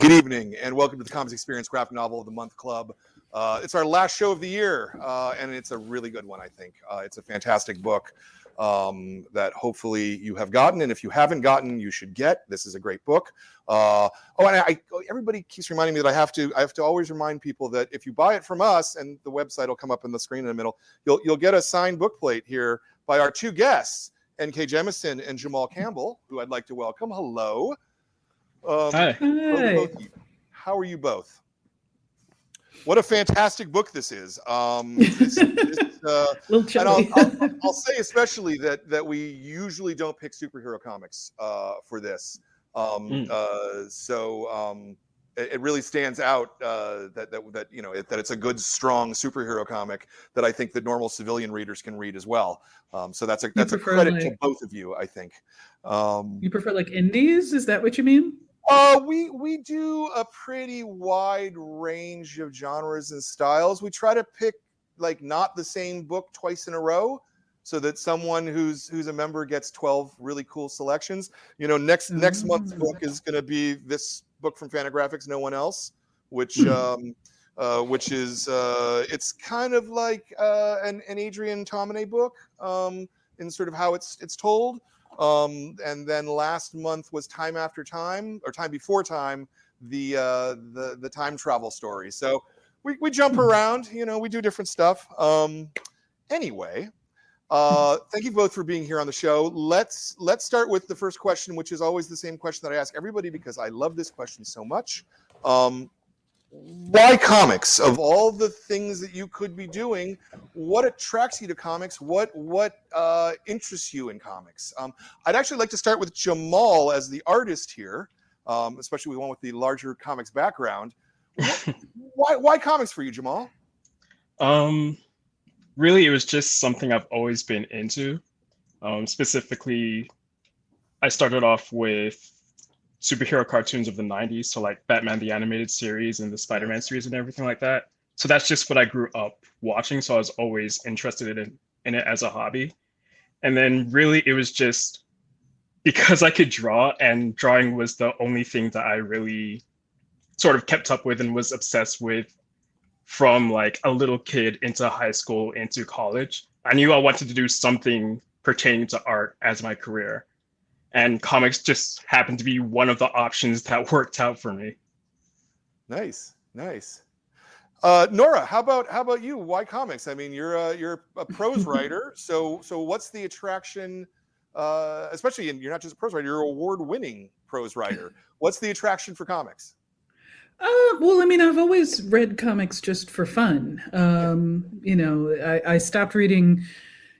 Good evening, and welcome to the Comics Experience Graphic Novel of the Month Club. It's our last show of the year, and it's a really good one, I think. It's a fantastic book that hopefully you have gotten, and if you haven't gotten, you should get. This is a great book. Everybody keeps reminding me that I have to always remind people that if you buy it from us, and the website will come up on the screen in the middle, you'll get a signed book plate here by our two guests, N.K. JEMISIN and Jamal Campbell, who I'd like to welcome. Hello. Hi. Both of you. How are you both? What a fantastic book this is. And I'll say especially that we usually don't pick superhero comics for this. It really stands out that it's a good, strong superhero comic that I think that normal civilian readers can read as well. So that's a credit to both of you, I think. You prefer like indies? Is that what you mean? We do a pretty wide range of genres and styles. We try to pick like not the same book twice in a row, so that someone who's a member gets 12 really cool selections. Next month's book is going to be this book from Fantagraphics, No One Else, which is it's kind of like an Adrian Tomine book in sort of how it's told. And then last month was Time After Time, or Time Before Time, the time travel story. So we jump around, we do different stuff. Anyway, thank you both for being here on the show. Let's start with the first question, which is always the same question that I ask everybody because I love this question so much. Why comics? Of all the things that you could be doing, what attracts you to comics? What interests you in comics? I'd actually like to start with Jamal as the artist here, especially the one with the larger comics background. Why comics for you, Jamal? Really, it was just something I've always been into. Specifically, I started off with superhero cartoons of the 90s, so like Batman the Animated Series and the Spider-Man series and everything like that. So that's just what I grew up watching, so I was always interested in it as a hobby. And then really it was just because I could draw, and drawing was the only thing that I really sort of kept up with and was obsessed with from like a little kid into high school, into college. I knew I wanted to do something pertaining to art as my career. And comics just happened to be one of the options that worked out for me. Nice. Nora, how about you? Why comics? I mean, you're a prose writer, so what's the attraction? Especially, you're not just a prose writer; you're an award-winning prose writer. What's the attraction for comics? Well, I mean, I've always read comics just for fun. I stopped reading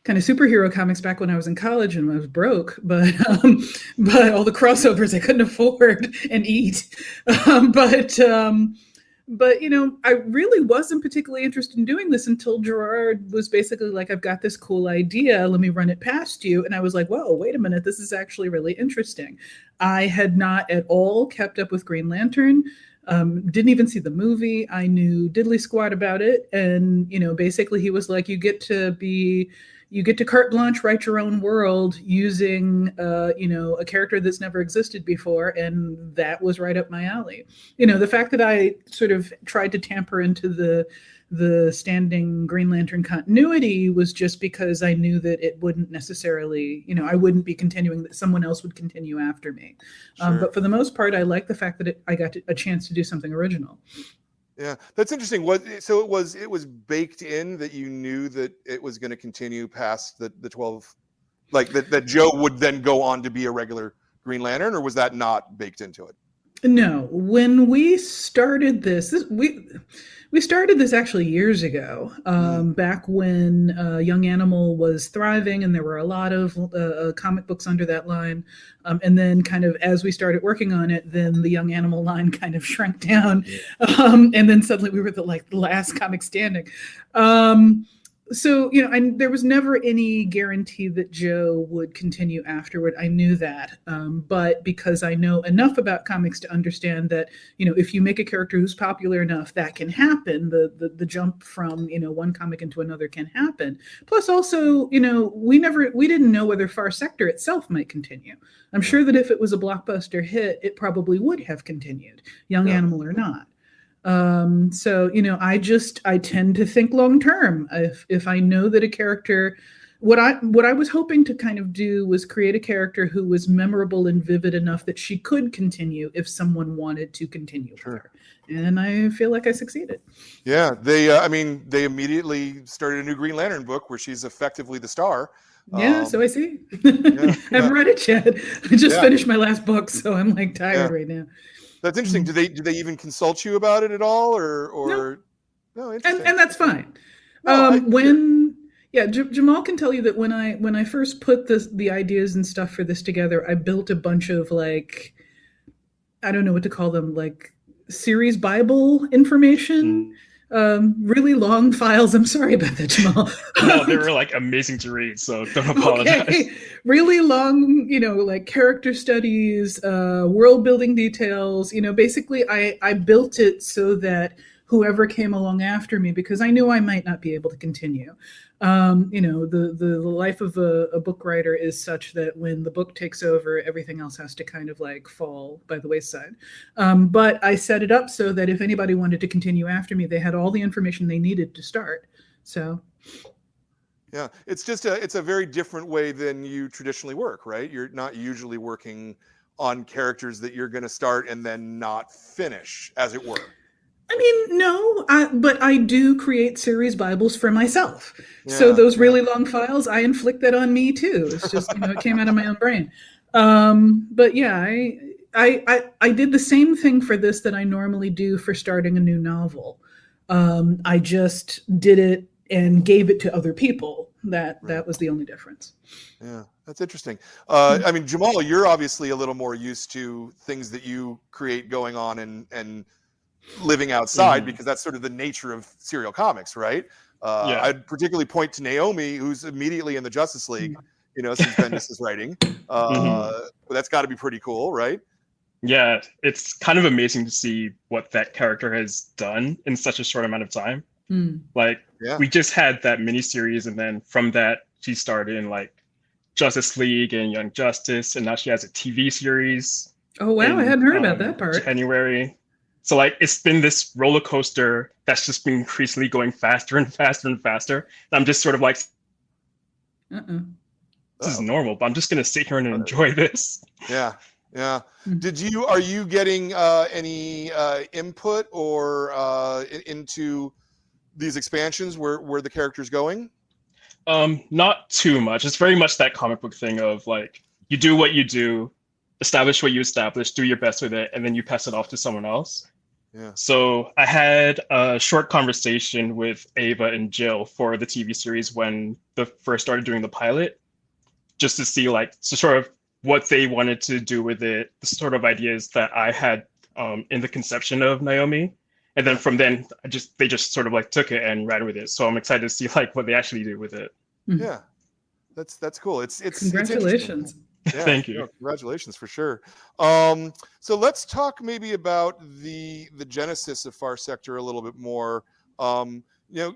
kind of superhero comics back when I was in college and I was broke, but all the crossovers I couldn't afford and eat. But I really wasn't particularly interested in doing this until Gerard was basically like, I've got this cool idea, let me run it past you. And I was like, whoa, wait a minute, this is actually really interesting. I had not at all kept up with Green Lantern. Didn't even see the movie. I knew diddly squat about it. And, basically he was like, you get to carte blanche, write your own world using, a character that's never existed before. And that was right up my alley. The fact that I sort of tried to tamper into the standing Green Lantern continuity was just because I knew that it wouldn't necessarily, I wouldn't be continuing, that someone else would continue after me. Sure. But for the most part, I like the fact that I got a chance to do something original. Yeah, that's interesting. So it was baked in that you knew that it was going to continue past the 12, like that Joe would then go on to be a regular Green Lantern, or was that not baked into it? No, when we started this we started this actually years ago, back when Young Animal was thriving and there were a lot of comic books under that line. And then kind of as we started working on it, then the Young Animal line kind of shrank down. And then suddenly we were the last comic standing. So, there was never any guarantee that Joe would continue afterward. I knew that. But because I know enough about comics to understand that, if you make a character who's popular enough, that can happen. The jump from, one comic into another can happen. Plus also, we didn't know whether Far Sector itself might continue. I'm sure that if it was a blockbuster hit, it probably would have continued, Young Animal or not. So, I tend to think long term. If I know that a character, what I was hoping to kind of do was create a character who was memorable and vivid enough that she could continue if someone wanted to continue with her. And I feel like I succeeded. Yeah, they immediately started a new Green Lantern book where she's effectively the star. Yeah, so I see. I haven't read it yet. I just finished my last book, so I'm like tired right now. That's interesting. Do they even consult you about it at all, or no? Interesting. And that's fine. Jamal can tell you that when I first put the ideas and stuff for this together, I built a bunch of I don't know what to call them, series Bible information. Really long files. I'm sorry about that, Jamal. No, they were amazing to read, so don't apologize. Okay. Really long, character studies, world building details. Basically I built it so that whoever came along after me, because I knew I might not be able to continue. The life of a book writer is such that when the book takes over, everything else has to kind of fall by the wayside. But I set it up so that if anybody wanted to continue after me, they had all the information they needed to start. So. Yeah, it's a very different way than you traditionally work, right? You're not usually working on characters that you're going to start and then not finish, as it were. I mean, no, but I do create series Bibles for myself. So those really long files, I inflict that on me too. It's just, it came out of my own brain. But yeah, I did the same thing for this that I normally do for starting a new novel. I just did it and gave it to other people. That was the only difference. Yeah, that's interesting. Jamal, you're obviously a little more used to things that you create going on and living outside, because that's sort of the nature of serial comics, right? I'd particularly point to Naomi, who's immediately in the Justice League, since Bendis is writing. That's got to be pretty cool, right? Yeah, it's kind of amazing to see what that character has done in such a short amount of time. We just had that miniseries, and then from that she started in Justice League and Young Justice, and now she has a TV series. Oh wow, I hadn't heard about that part. January. So it's been this roller coaster that's just been increasingly going faster and faster and faster. And I'm just sort of this is normal, but I'm just going to sit here and enjoy this. Yeah. Yeah. Are you getting any input or into these expansions where the character's going? Not too much. It's very much that comic book thing of you do what you do, establish what you establish, do your best with it, and then you pass it off to someone else. Yeah. So I had a short conversation with Ava and Jill for the TV series when they first started doing the pilot, just to see sort of what they wanted to do with it, the sort of ideas that I had in the conception of Naomi. And then from then, they just sort of took it and ran with it. So I'm excited to see what they actually do with it. Yeah, that's cool. It's congratulations. Yeah, thank you. Congratulations for sure. So let's talk maybe about the genesis of Far Sector a little bit more. You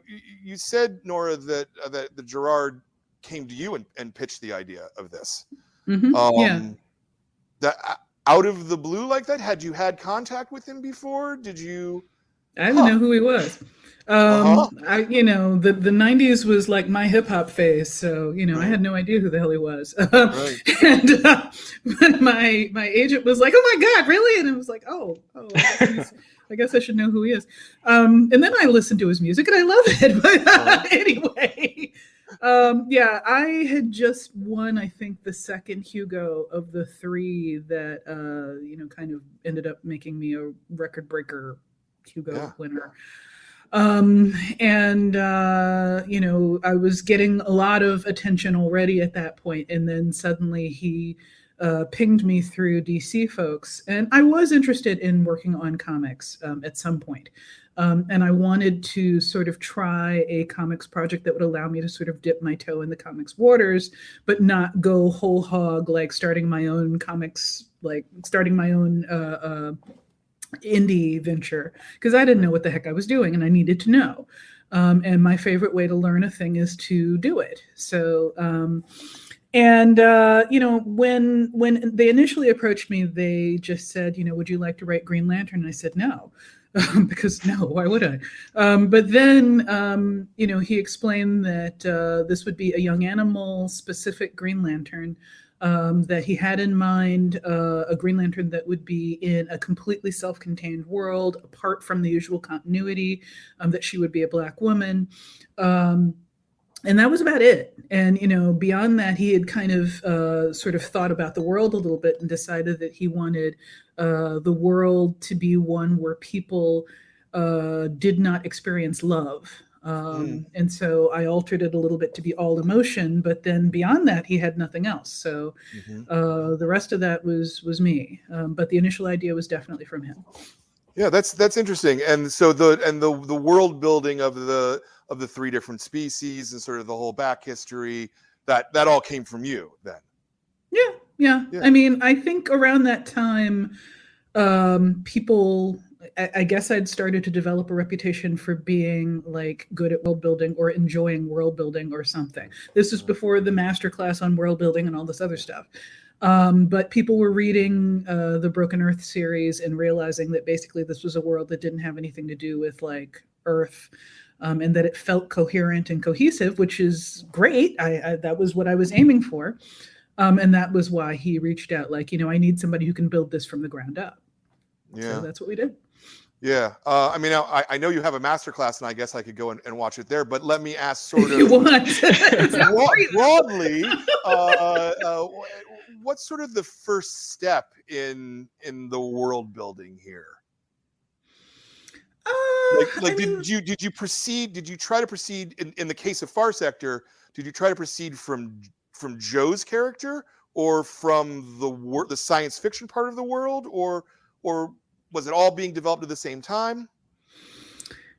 said, Nora, that the Gerard came to you and pitched the idea of this. That out of the blue like that? Had you had contact with him before? Did you? I didn't know who he was. The 90s was my hip hop phase. So, I had no idea who the hell he was. And my agent was like, oh my God, really? And I was like, I guess I should know who he is. And then I listened to his music and I love it. But anyway, I had just won, I think, the second Hugo of the three that, kind of ended up making me a record breaker Hugo winner. I was getting a lot of attention already at that point. And then suddenly he pinged me through DC folks. And I was interested in working on comics at some point. And I wanted to sort of try a comics project that would allow me to sort of dip my toe in the comics waters, but not go whole hog, like starting my own comics, like starting my own indie venture, because I didn't know what the heck I was doing and I needed to know. And my favorite way to learn a thing is to do it. So, when they initially approached me, they just said, would you like to write Green Lantern? And I said, no. Because no, why would I? But then, he explained that this would be a young animal specific Green Lantern, that he had in mind a Green Lantern that would be in a completely self-contained world, apart from the usual continuity, that she would be a Black woman. And that was about it. And, beyond that, he had kind of sort of thought about the world a little bit and decided that he wanted the world to be one where people did not experience love. And so I altered it a little bit to be all emotion, but then beyond that, he had nothing else. So the rest of that was me. But the initial idea was definitely from him. Yeah, that's interesting. And so the world building of the three different species and sort of the whole back history, that all came from you then. Yeah. I mean, I think around that time, people, I guess I'd started to develop a reputation for being like good at world building or enjoying world building or something. This was before the masterclass on world building and all this other stuff. But people were reading the Broken Earth series and realizing that basically this was a world that didn't have anything to do with like Earth, and that it felt coherent and cohesive, which is great. That was what I was aiming for. And that was why he reached out, like, I need somebody who can build this from the ground up. Yeah. So that's what we did. Yeah. I mean, I know you have a masterclass, and I guess I could go and watch it there, but let me ask sort of broadly, what's sort of the first step in the world building here? Did you try to proceed in the case of Far Sector? Did you try to proceed from Joe's character, or from the science fiction part of the world, or was it all being developed at the same time?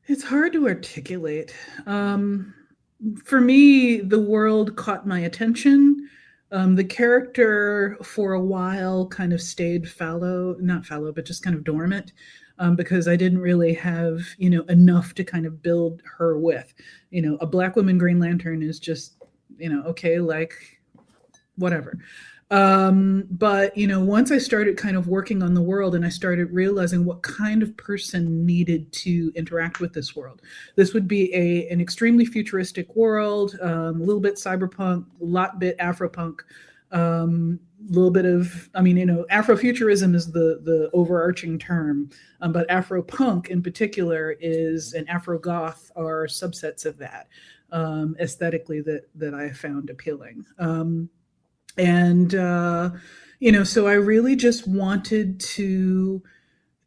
It's hard to articulate. For me, the world caught my attention. The character for a while kind of stayed not fallow, but just kind of dormant, because I didn't really have, enough to kind of build her with. A Black woman Green Lantern is just, okay, like whatever. But, once I started kind of working on the world and I started realizing what kind of person needed to interact with this world, this would be an extremely futuristic world, a little bit cyberpunk, a lot bit Afropunk, a little bit of, Afrofuturism is the overarching term, but Afropunk in particular is an Afrogoth or subsets of that, aesthetically that I found appealing. So I really just wanted to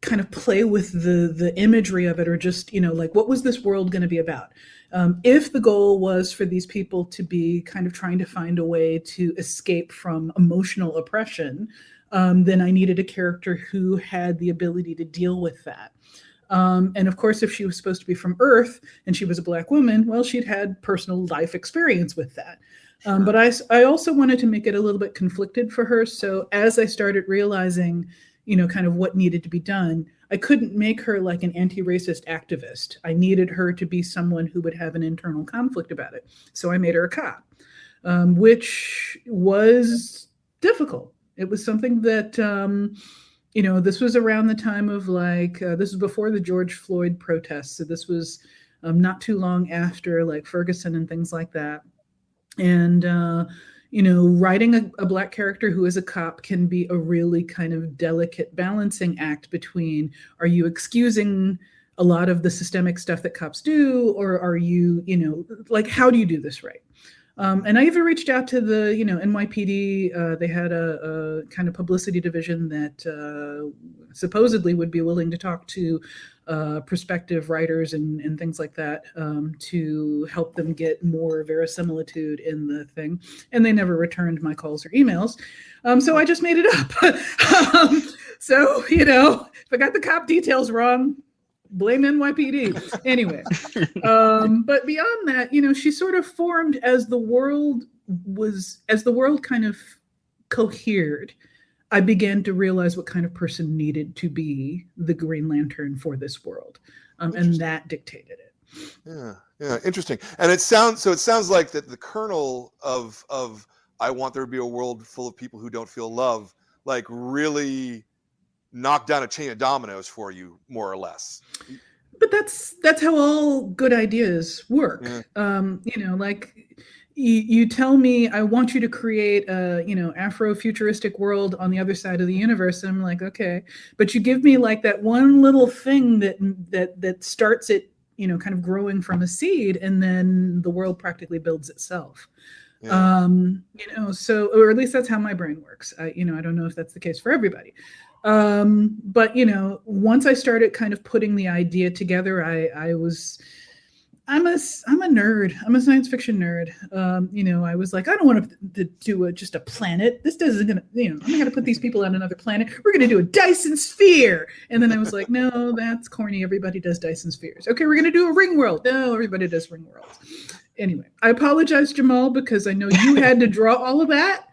kind of play with the imagery of it, or just, like, what was this world going to be about? If the goal was for these people to be kind of trying to find a way to escape from emotional oppression, then I needed a character who had the ability to deal with that. And of course, if she was supposed to be from Earth and she was a Black woman, well, she'd had personal life experience with that. Sure. But I also wanted to make it a little bit conflicted for her. So as I started realizing, kind of what needed to be done, I couldn't make her like an anti-racist activist. I needed her to be someone who would have an internal conflict about it. So I made her a cop, which was difficult. It was something that, this was around the time of this was before the George Floyd protests. So this was not too long after like Ferguson and things like that. And, writing a Black character who is a cop can be a really kind of delicate balancing act between, are you excusing a lot of the systemic stuff that cops do, or are you, how do you do this right? And I even reached out to the, NYPD. They had a kind of publicity division that supposedly would be willing to talk to prospective writers and things like that, to help them get more verisimilitude in the thing. And they never returned my calls or emails. So I just made it up. So, if I got the cop details wrong, blame NYPD. Anyway, but beyond that, you know, she sort of formed as the world kind of cohered. I began to realize what kind of person needed to be the Green Lantern for this world, and that dictated it. Yeah, interesting. And it sounds like that the kernel of I want there to be a world full of people who don't feel love, like really knocked down a chain of dominoes for you, more or less. But that's how all good ideas work. Yeah. You know, like you tell me I want you to create a, you know, Afro-futuristic world on the other side of the universe. And I'm like, okay, but you give me like that one little thing that starts it, you know, kind of growing from a seed, and then the world practically builds itself. Yeah. You know, so, or at least that's how my brain works. You know, I don't know if that's the case for everybody. But, you know, once I started kind of putting the idea together, I'm a nerd. I'm a science fiction nerd. You know, I was like, I don't want to do just a planet. This doesn't gonna, you know, I'm not gonna put these people on another planet. We're gonna do a Dyson sphere. And then I was like, no, that's corny. Everybody does Dyson spheres. Okay, we're gonna do a ring world. No, everybody does ring worlds. Anyway, I apologize, Jamal, because I know you had to draw all of that.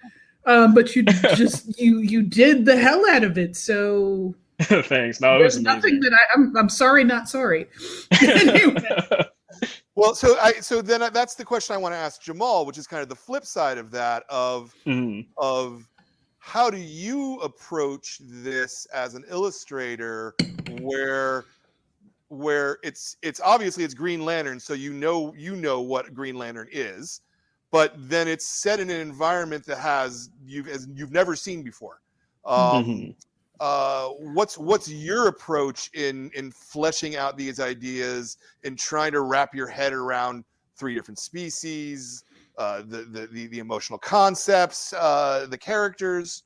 But you just you did the hell out of it. So thanks. No, there's nothing that I'm sorry, not sorry. Anyway. Well, so then that's the question I want to ask Jamal, which is kind of the flip side of that of how do you approach this as an illustrator where it's obviously it's Green Lantern, so you know what Green Lantern is, but then it's set in an environment that you've never seen before. What's your approach in fleshing out these ideas and trying to wrap your head around 3 different species, the emotional concepts, the characters?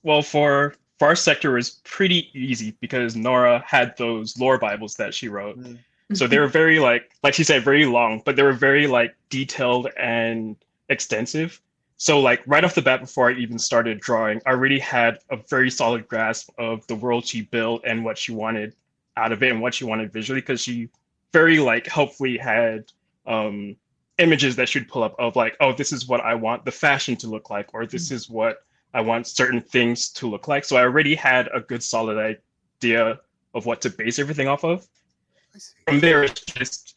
Well, for our sector, it was pretty easy because Nora had those lore Bibles that she wrote. So they were very like she said, very long, but they were very like detailed and extensive. So like right off the bat, before I even started drawing, I already had a very solid grasp of the world she built and what she wanted out of it and what she wanted visually, because she very like helpfully had images that she'd pull up of like, oh, this is what I want the fashion to look like, or this is what I want certain things to look like. So I already had a good solid idea of what to base everything off of. From there, it's just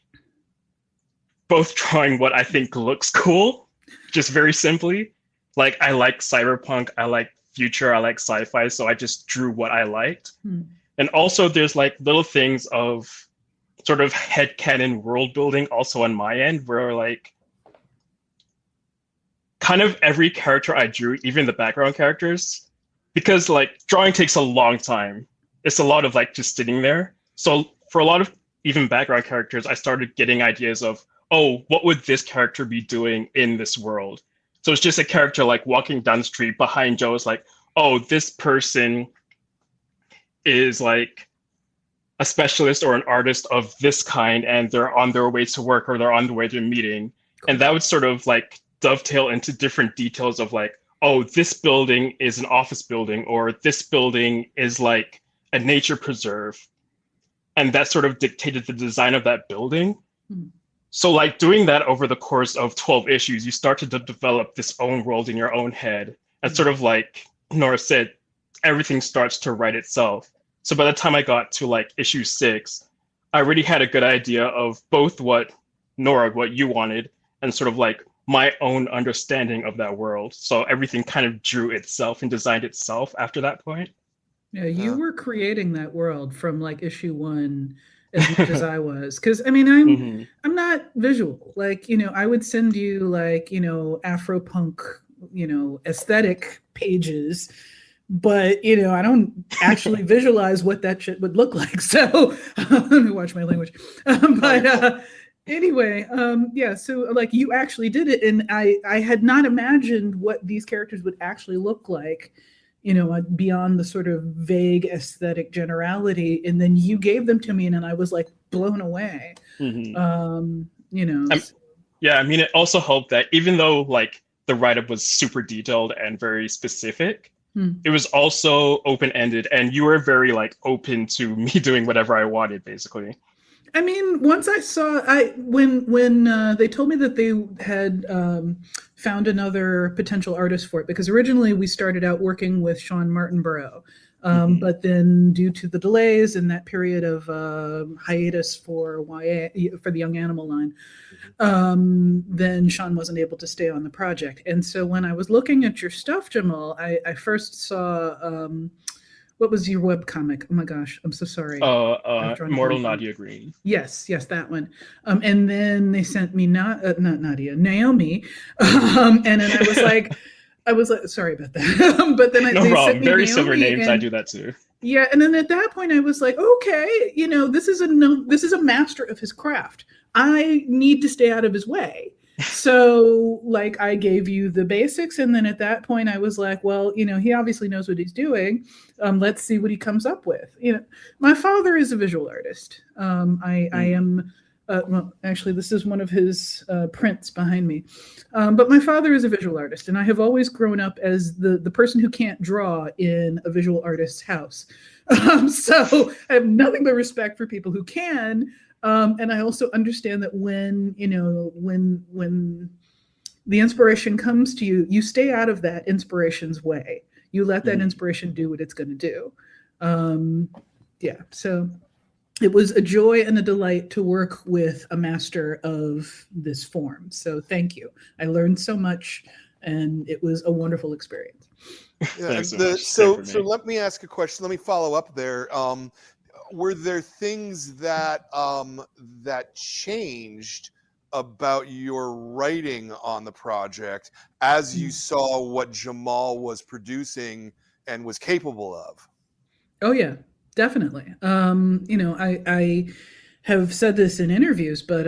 both drawing what I think looks cool, just very simply. Like I like cyberpunk, I like future, I like sci-fi, so I just drew what I liked. And also there's like little things of sort of headcanon world building also on my end, where like kind of every character I drew, even the background characters, because like drawing takes a long time. It's a lot of like just sitting there. So for a lot of even background characters, I started getting ideas of, oh, what would this character be doing in this world? So it's just a character like walking down the street behind Joe is like, oh, this person is like a specialist or an artist of this kind, and they're on their way to work or they're on their way to a meeting. And that would sort of like dovetail into different details of like, oh, this building is an office building, or this building is like a nature preserve. And that sort of dictated the design of that building. So like doing that over the course of 12 issues, you start to develop this own world in your own head. And sort of like Nora said, everything starts to write itself. So by the time I got to like issue 6, I already had a good idea of both what Nora, what you wanted, and sort of like my own understanding of that world. So everything kind of drew itself and designed itself after that point. Yeah, you were creating that world from like issue 1 as much as I was, because I mean I'm not visual. Like, you know, I would send you like, you know, Afropunk, you know, aesthetic pages, but you know, I don't actually visualize what that shit would look like. So let me watch my language. Anyway, yeah, so like you actually did it, and I had not imagined what these characters would actually look like, you know, beyond the sort of vague aesthetic generality. And then you gave them to me, and then I was like blown away. You know. Yeah, I mean, it also helped that even though like the write-up was super detailed and very specific, it was also open-ended, and you were very like open to me doing whatever I wanted, basically. I mean, once I saw, when they told me that they had found another potential artist for it, because originally we started out working with Sean Martinborough, but then due to the delays and that period of hiatus for for the Young Animal line, then Sean wasn't able to stay on the project. And so when I was looking at your stuff, Jamal, I first saw. What was your webcomic? Oh my gosh, I'm so sorry. Immortal Nadia Green. Yes, that one. And then they sent me not Nadia, Naomi. And then I was like, sorry about that. But then No they problem. sent me Very Naomi, similar names. and, I do that too. Yeah, and then at that point I was like, okay, this is a master of his craft. I need to stay out of his way. So like I gave you the basics, and then at that point I was like, well, he obviously knows what he's doing. Let's see what he comes up with. My father is a visual artist. I am well, actually this is one of his prints behind me. But my father is a visual artist, and I have always grown up as the person who can't draw in a visual artist's house. So I have nothing but respect for people who can. And I also understand that when the inspiration comes to you, you stay out of that inspiration's way. You let that inspiration do what it's going to do. So it was a joy and a delight to work with a master of this form. So thank you. I learned so much, and it was a wonderful experience. Yeah, so let me ask a question. Let me follow up there. Were there things that that changed about your writing on the project as you saw what Jamal was producing and was capable of? Oh yeah, definitely. I have said this in interviews, but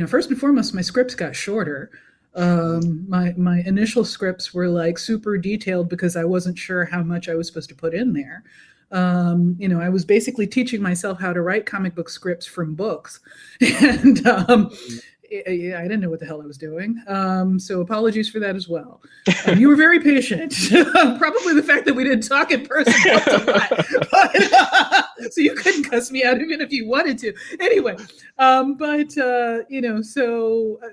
first and foremost, my scripts got shorter. My initial scripts were like super detailed because I wasn't sure how much I was supposed to put in there. I was basically teaching myself how to write comic book scripts from books, and I didn't know what the hell I was doing. So apologies for that as well. You were very patient. Probably the fact that we didn't talk in person helped a lot. But, so you couldn't cuss me out even if you wanted to. Anyway, so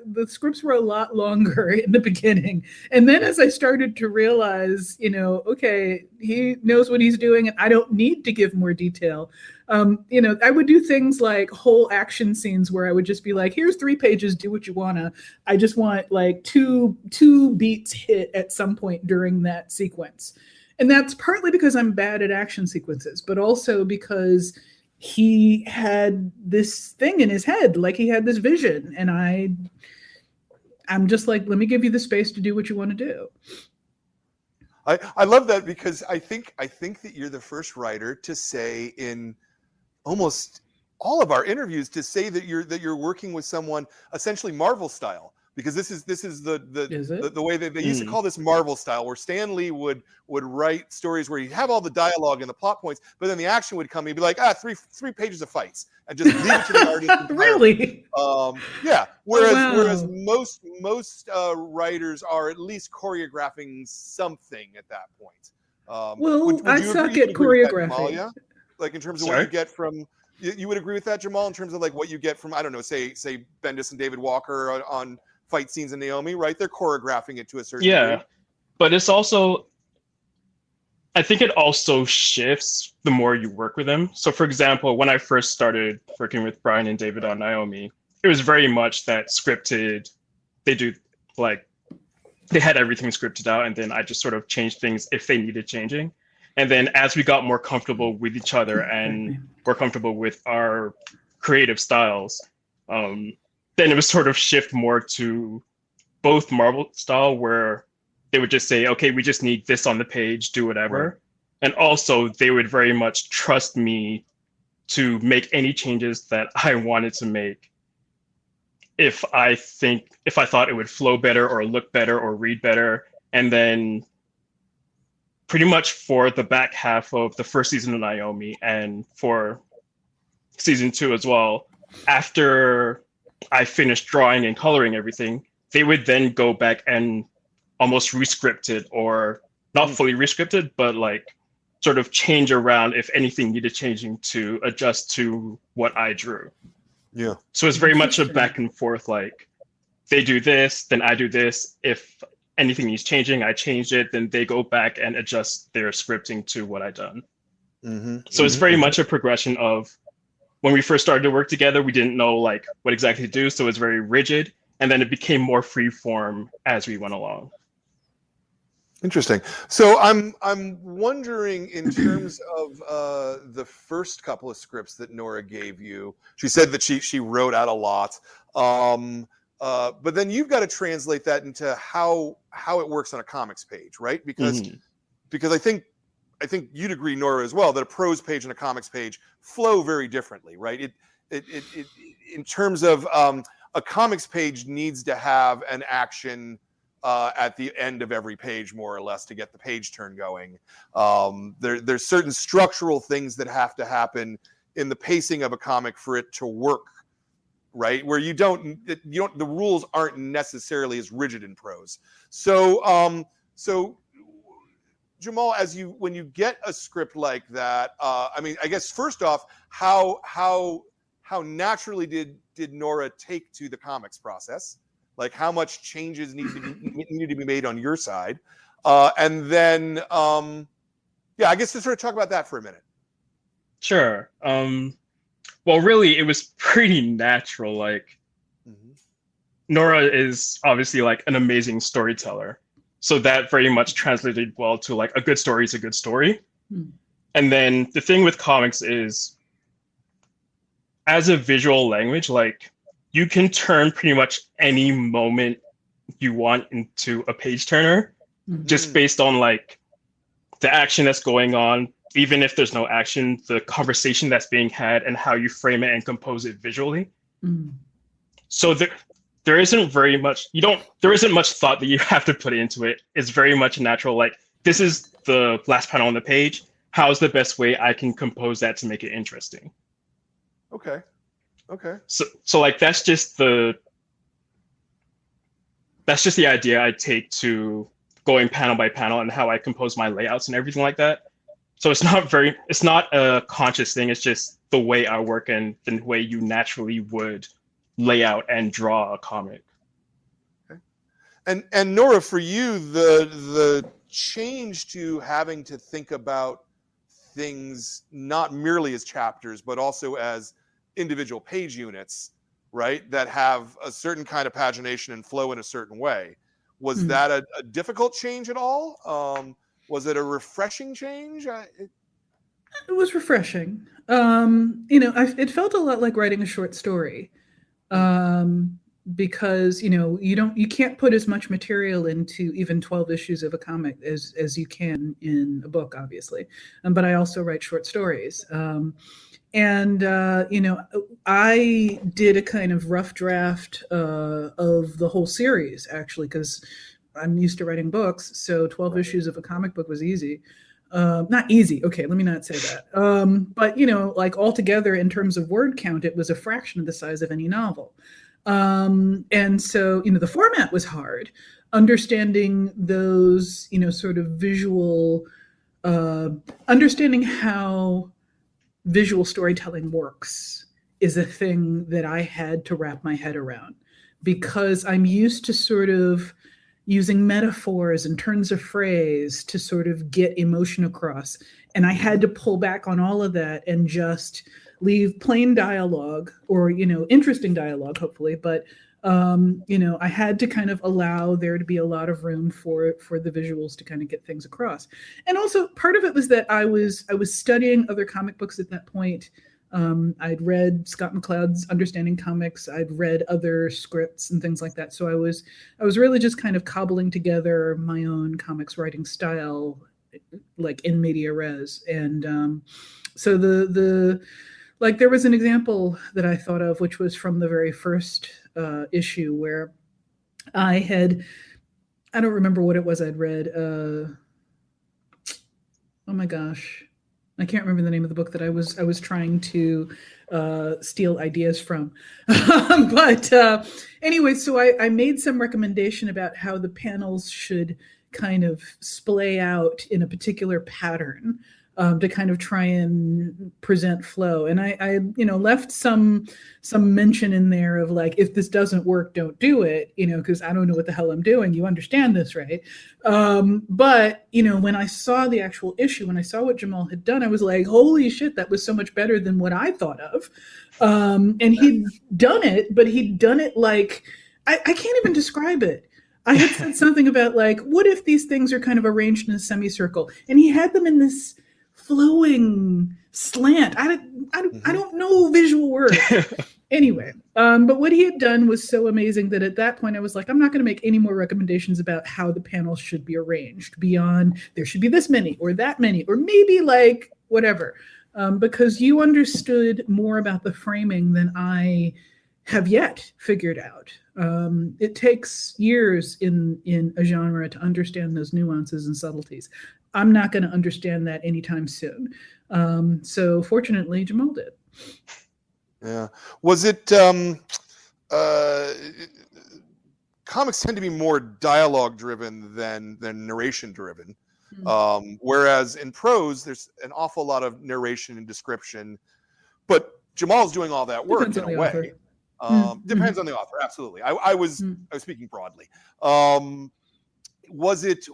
the scripts were a lot longer in the beginning. And then as I started to realize, okay, he knows what he's doing and I don't need to give more detail. I would do things like whole action scenes where I would just be like, here's 3 pages, do what you wanna. I just want like two beats hit at some point during that sequence. And that's partly because I'm bad at action sequences, but also because he had this thing in his head, like he had this vision. And I'm just like, let me give you the space to do what you want to do. I love that, because I think that you're the first writer to say in almost all of our interviews to say that you're working with someone essentially Marvel style, because this is the way that they used to call this Marvel style, where Stan Lee would write stories where you have all the dialogue and the plot points, but then the action would come and he'd be like, three pages of fights, and just leave it to the artist. Really? Yeah. Whereas most writers are at least choreographing something at that point. Would I suck at choreographing. Yeah? Like in terms of what you get from, you would agree with that, Jamal, in terms of like what you get from, I don't know, say Bendis and David Walker on fight scenes in Naomi, right? They're choreographing it to a certain degree. But it's also, I think it also shifts the more you work with them. So for example, when I first started working with Brian and David on Naomi, it was very much that scripted, they had everything scripted out, and then I just sort of changed things if they needed changing. And then as we got more comfortable with each other and more comfortable with our creative styles, then it was sort of shift more to both Marvel style, where they would just say, okay, we just need this on the page, do whatever. Right. And also they would very much trust me to make any changes that I wanted to make if I thought it would flow better or look better or read better. And then pretty much for the back half of the first season of Naomi and for season 2 as well, after I finished drawing and coloring everything, they would then go back and almost re-script it or not fully rescripted, but like sort of change around if anything needed changing to adjust to what I drew. Yeah. So it's very much a back and forth, like they do this, then I do this. If anything needs changing, I change it, then they go back and adjust their scripting to what I done. So it's very much a progression of when we first started to work together, we didn't know like what exactly to do. So it's very rigid. And then it became more free form as we went along. Interesting. So I'm wondering, in terms of the first couple of scripts that Nora gave you, she said that she wrote out a lot, but then you've got to translate that into how it works on a comics page, right? Because I think you'd agree, Nora, as well, that a prose page and a comics page flow very differently, right? It in terms of a comics page needs to have an action at the end of every page, more or less, to get the page turn going. There's certain structural things that have to happen in the pacing of a comic for it to work, right? Where you don't the rules aren't necessarily as rigid in prose. So Jamal, when you get a script like that, I mean, I guess first off, how naturally did Nora take to the comics process? Like, how much changes needed to be made on your side, and then I guess to sort of talk about that for a minute. Sure. Well, really, it was pretty natural. Like, Nora is obviously like an amazing storyteller, so that very much translated well to like a good story is a good story. And then the thing with comics is, as a visual language, like, you can turn pretty much any moment you want into a page turner, just based on like the action that's going on. Even if there's no action, the conversation that's being had and how you frame it and compose it visually. So there isn't very much, there isn't much thought that you have to put into it. It's very much natural. Like, this is the last panel on the page. How's the best way I can compose that to make it interesting? Okay. So like that's just the idea I take to going panel by panel and how I compose my layouts and everything like that. So it's not a conscious thing. It's just the way I work and the way you naturally would lay out and draw a comic. Okay. And Nora, for you, the change to having to think about things not merely as chapters, but also as individual page units, right, that have a certain kind of pagination and flow in a certain way. Was that a difficult change at all? Was it a refreshing change? It was refreshing. It felt a lot like writing a short story, because you can't put as much material into even 12 issues of a comic as you can in a book, obviously. But I also write short stories. I did a kind of rough draft of the whole series, actually, because I'm used to writing books. So 12 issues of a comic book was easy. Not easy. Okay, let me not say that. But, like altogether in terms of word count, it was a fraction of the size of any novel. And so, the format was hard. Understanding those, sort of visual, understanding how visual storytelling works is a thing that I had to wrap my head around, because I'm used to sort of using metaphors and turns of phrase to sort of get emotion across. And I had to pull back on all of that and just leave plain dialogue or, interesting dialogue, hopefully. But, I had to kind of allow there to be a lot of room for the visuals to kind of get things across. And also part of it was that I was studying other comic books at that point. I'd read Scott McCloud's Understanding Comics. I'd read other scripts and things like that. So I was really just kind of cobbling together my own comics writing style, like in media res. And so there was an example that I thought of, which was from the very first issue, where I don't remember what it was I'd read. Oh my gosh. I can't remember the name of the book that I was trying to steal ideas from. But anyway, so I made some recommendation about how the panels should kind of splay out in a particular pattern to kind of try and present flow. And I left some mention in there of like, if this doesn't work, don't do it, because I don't know what the hell I'm doing. You understand this, right? But, when I saw the actual issue, when I saw what Jamal had done, I was like, holy shit, that was so much better than what I thought of. And he'd done it, but he'd done it like, I can't even describe it. I had said something about like, what if these things are kind of arranged in a semicircle? And he had them in this flowing slant. I don't know visual words. Anyway, but what he had done was so amazing that at that point I was like, I'm not going to make any more recommendations about how the panels should be arranged beyond there should be this many or that many or maybe like whatever, because you understood more about the framing than I have yet figured out. It takes years in a genre to understand those nuances and subtleties. I'm not going to understand that anytime soon. So fortunately, Jamal did. Yeah. Was it, comics tend to be more dialogue driven than narration driven. Whereas in prose, there's an awful lot of narration and description, but Jamal's doing all that work in a way. Depends on the author. Absolutely. I was speaking broadly. Was it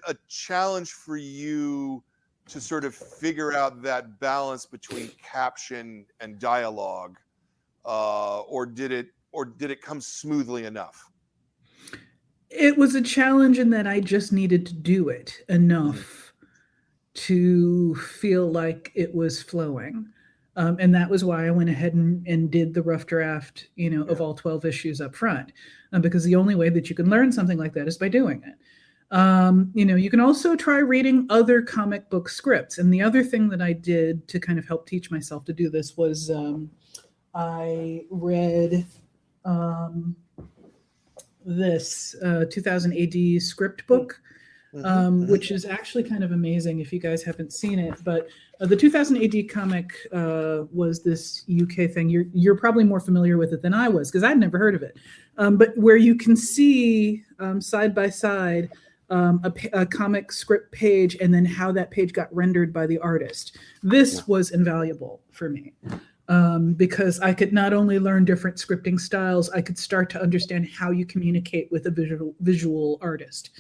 a challenge for you to sort of figure out that balance between caption and dialogue, or did it come smoothly enough? It was a challenge in that I just needed to do it enough to feel like it was flowing. And that was why I went ahead and did the rough draft, of all 12 issues up front, because the only way that you can learn something like that is by doing it. You can also try reading other comic book scripts. And the other thing that I did to kind of help teach myself to do this was I read this 2000 AD script book, which is actually kind of amazing if you guys haven't seen it. But the 2000 AD comic was this UK thing. You're probably more familiar with it than I was because I'd never heard of it. But where you can see side by side a comic script page and then how that page got rendered by the artist. This was invaluable for me. Because I could not only learn different scripting styles, I could start to understand how you communicate with a visual artist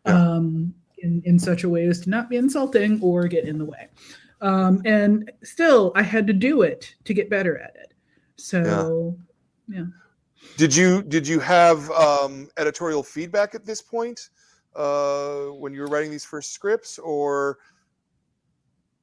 in such a way as to not be insulting or get in the way. And still, I had to do it to get better at it. So, yeah. Did you have editorial feedback at this point when you were writing these first scripts, or?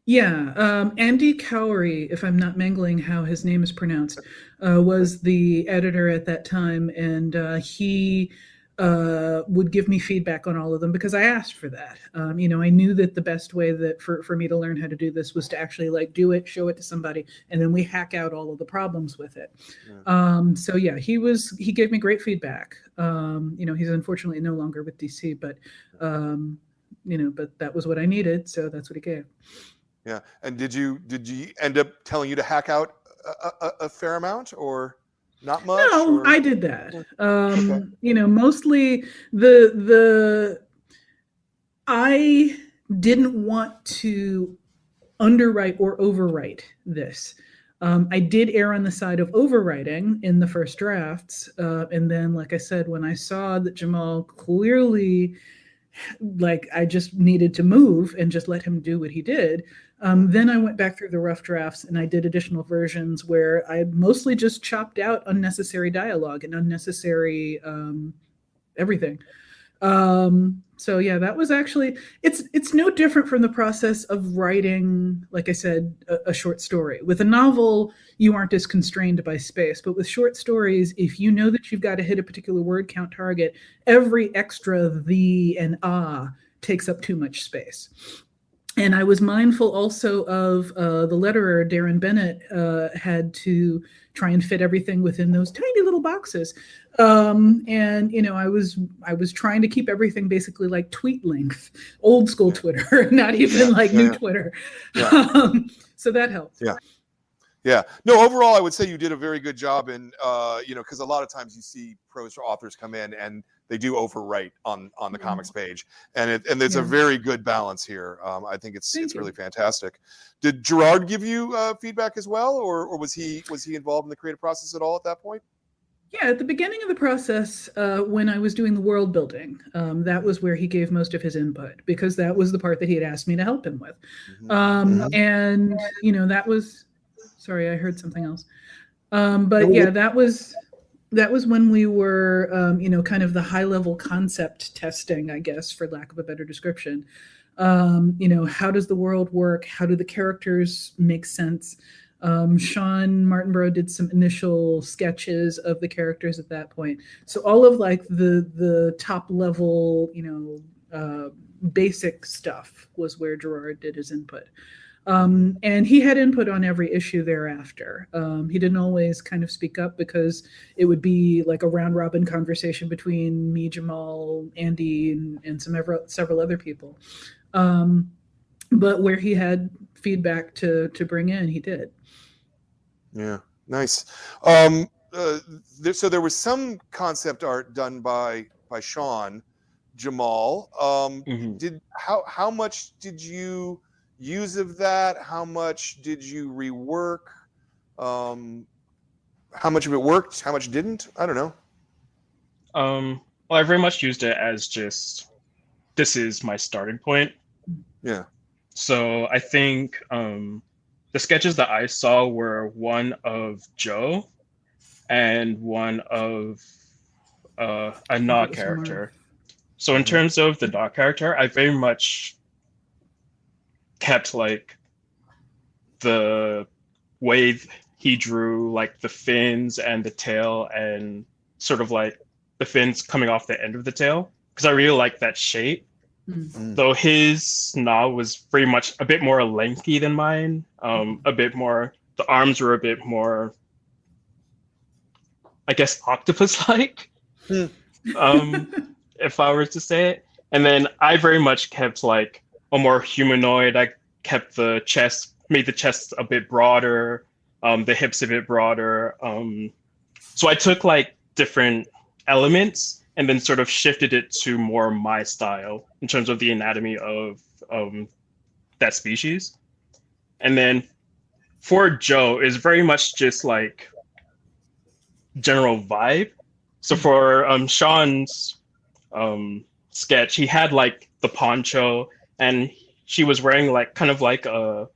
Yeah, Andy Cowrie, if I'm not mangling how his name is pronounced, was the editor at that time, and he would give me feedback on all of them because I asked for that. I knew that the best way that for me to learn how to do this was to actually like do it, show it to somebody, and then we hack out all of the problems with it. So yeah, he gave me great feedback. He's unfortunately no longer with DC, but but that was what I needed, so that's what he gave. Yeah, and did you end up telling you to hack out a fair amount or not much? No, or? I did that. Okay. Mostly I didn't want to underwrite or overwrite this. I did err on the side of overwriting in the first drafts, and then, like I said, when I saw that Jamal clearly, like, I just needed to move and just let him do what he did. Then I went back through the rough drafts and I did additional versions where I mostly just chopped out unnecessary dialogue and unnecessary everything. So yeah, that was actually, it's no different from the process of writing, like I said, a short story. With a novel, you aren't as constrained by space, but with short stories, if you know that you've got to hit a particular word count target, every extra the and takes up too much space. And I was mindful also of the letterer, Darren Bennett, had to try and fit everything within those tiny little boxes. And, I was trying to keep everything basically like tweet length, old school Twitter, not even new Twitter. So that helped. Yeah. No, overall, I would say you did a very good job in, because a lot of times you see prose authors come in and they do overwrite on the comics page, and there's a very good balance here. I think it's really fantastic. Did Gerard give you feedback as well, or was he involved in the creative process at all at that point? Yeah, at the beginning of the process, when I was doing the world building, that was where he gave most of his input, because that was the part that he had asked me to help him with. And, you know, that was, sorry, I heard something else. But yeah, that was when we were, you know, kind of the high level concept testing, I guess, for lack of a better description. You know, how does the world work? How do the characters make sense? Sean Martinborough did some initial sketches of the characters at that point. So all of like the top level, you know, basic stuff was where Gerard did his input. And he had input on every issue thereafter. He didn't always kind of speak up because it would be like a round robin conversation between me, Jamal, Andy, and several other people. But where he had feedback to bring in, he did. Yeah, nice. So there was some concept art done by Sean. Jamal, how much did you use of that? How much did you rework? How much of it worked? How much didn't? I don't know. Well, I very much used it as just, this is my starting point. Yeah. So I think the sketches that I saw were one of Joe and one of a Nah character. So in terms of the Nah character, I very much kept like the way he drew like the fins and the tail and sort of like the fins coming off the end of the tail, because I really like that shape. Though his Nah was very much a bit more lengthy than mine, a bit more, the arms were a bit more, I guess, octopus-like, if I were to say it. And then I very much kept like a more humanoid. I kept the chest, made the chest a bit broader, the hips a bit broader. So I took like different elements and then sort of shifted it to more my style in terms of the anatomy of that species. And then for Joe, is very much just like general vibe. So for Sean's sketch, he had like the poncho and she was wearing like kind of like a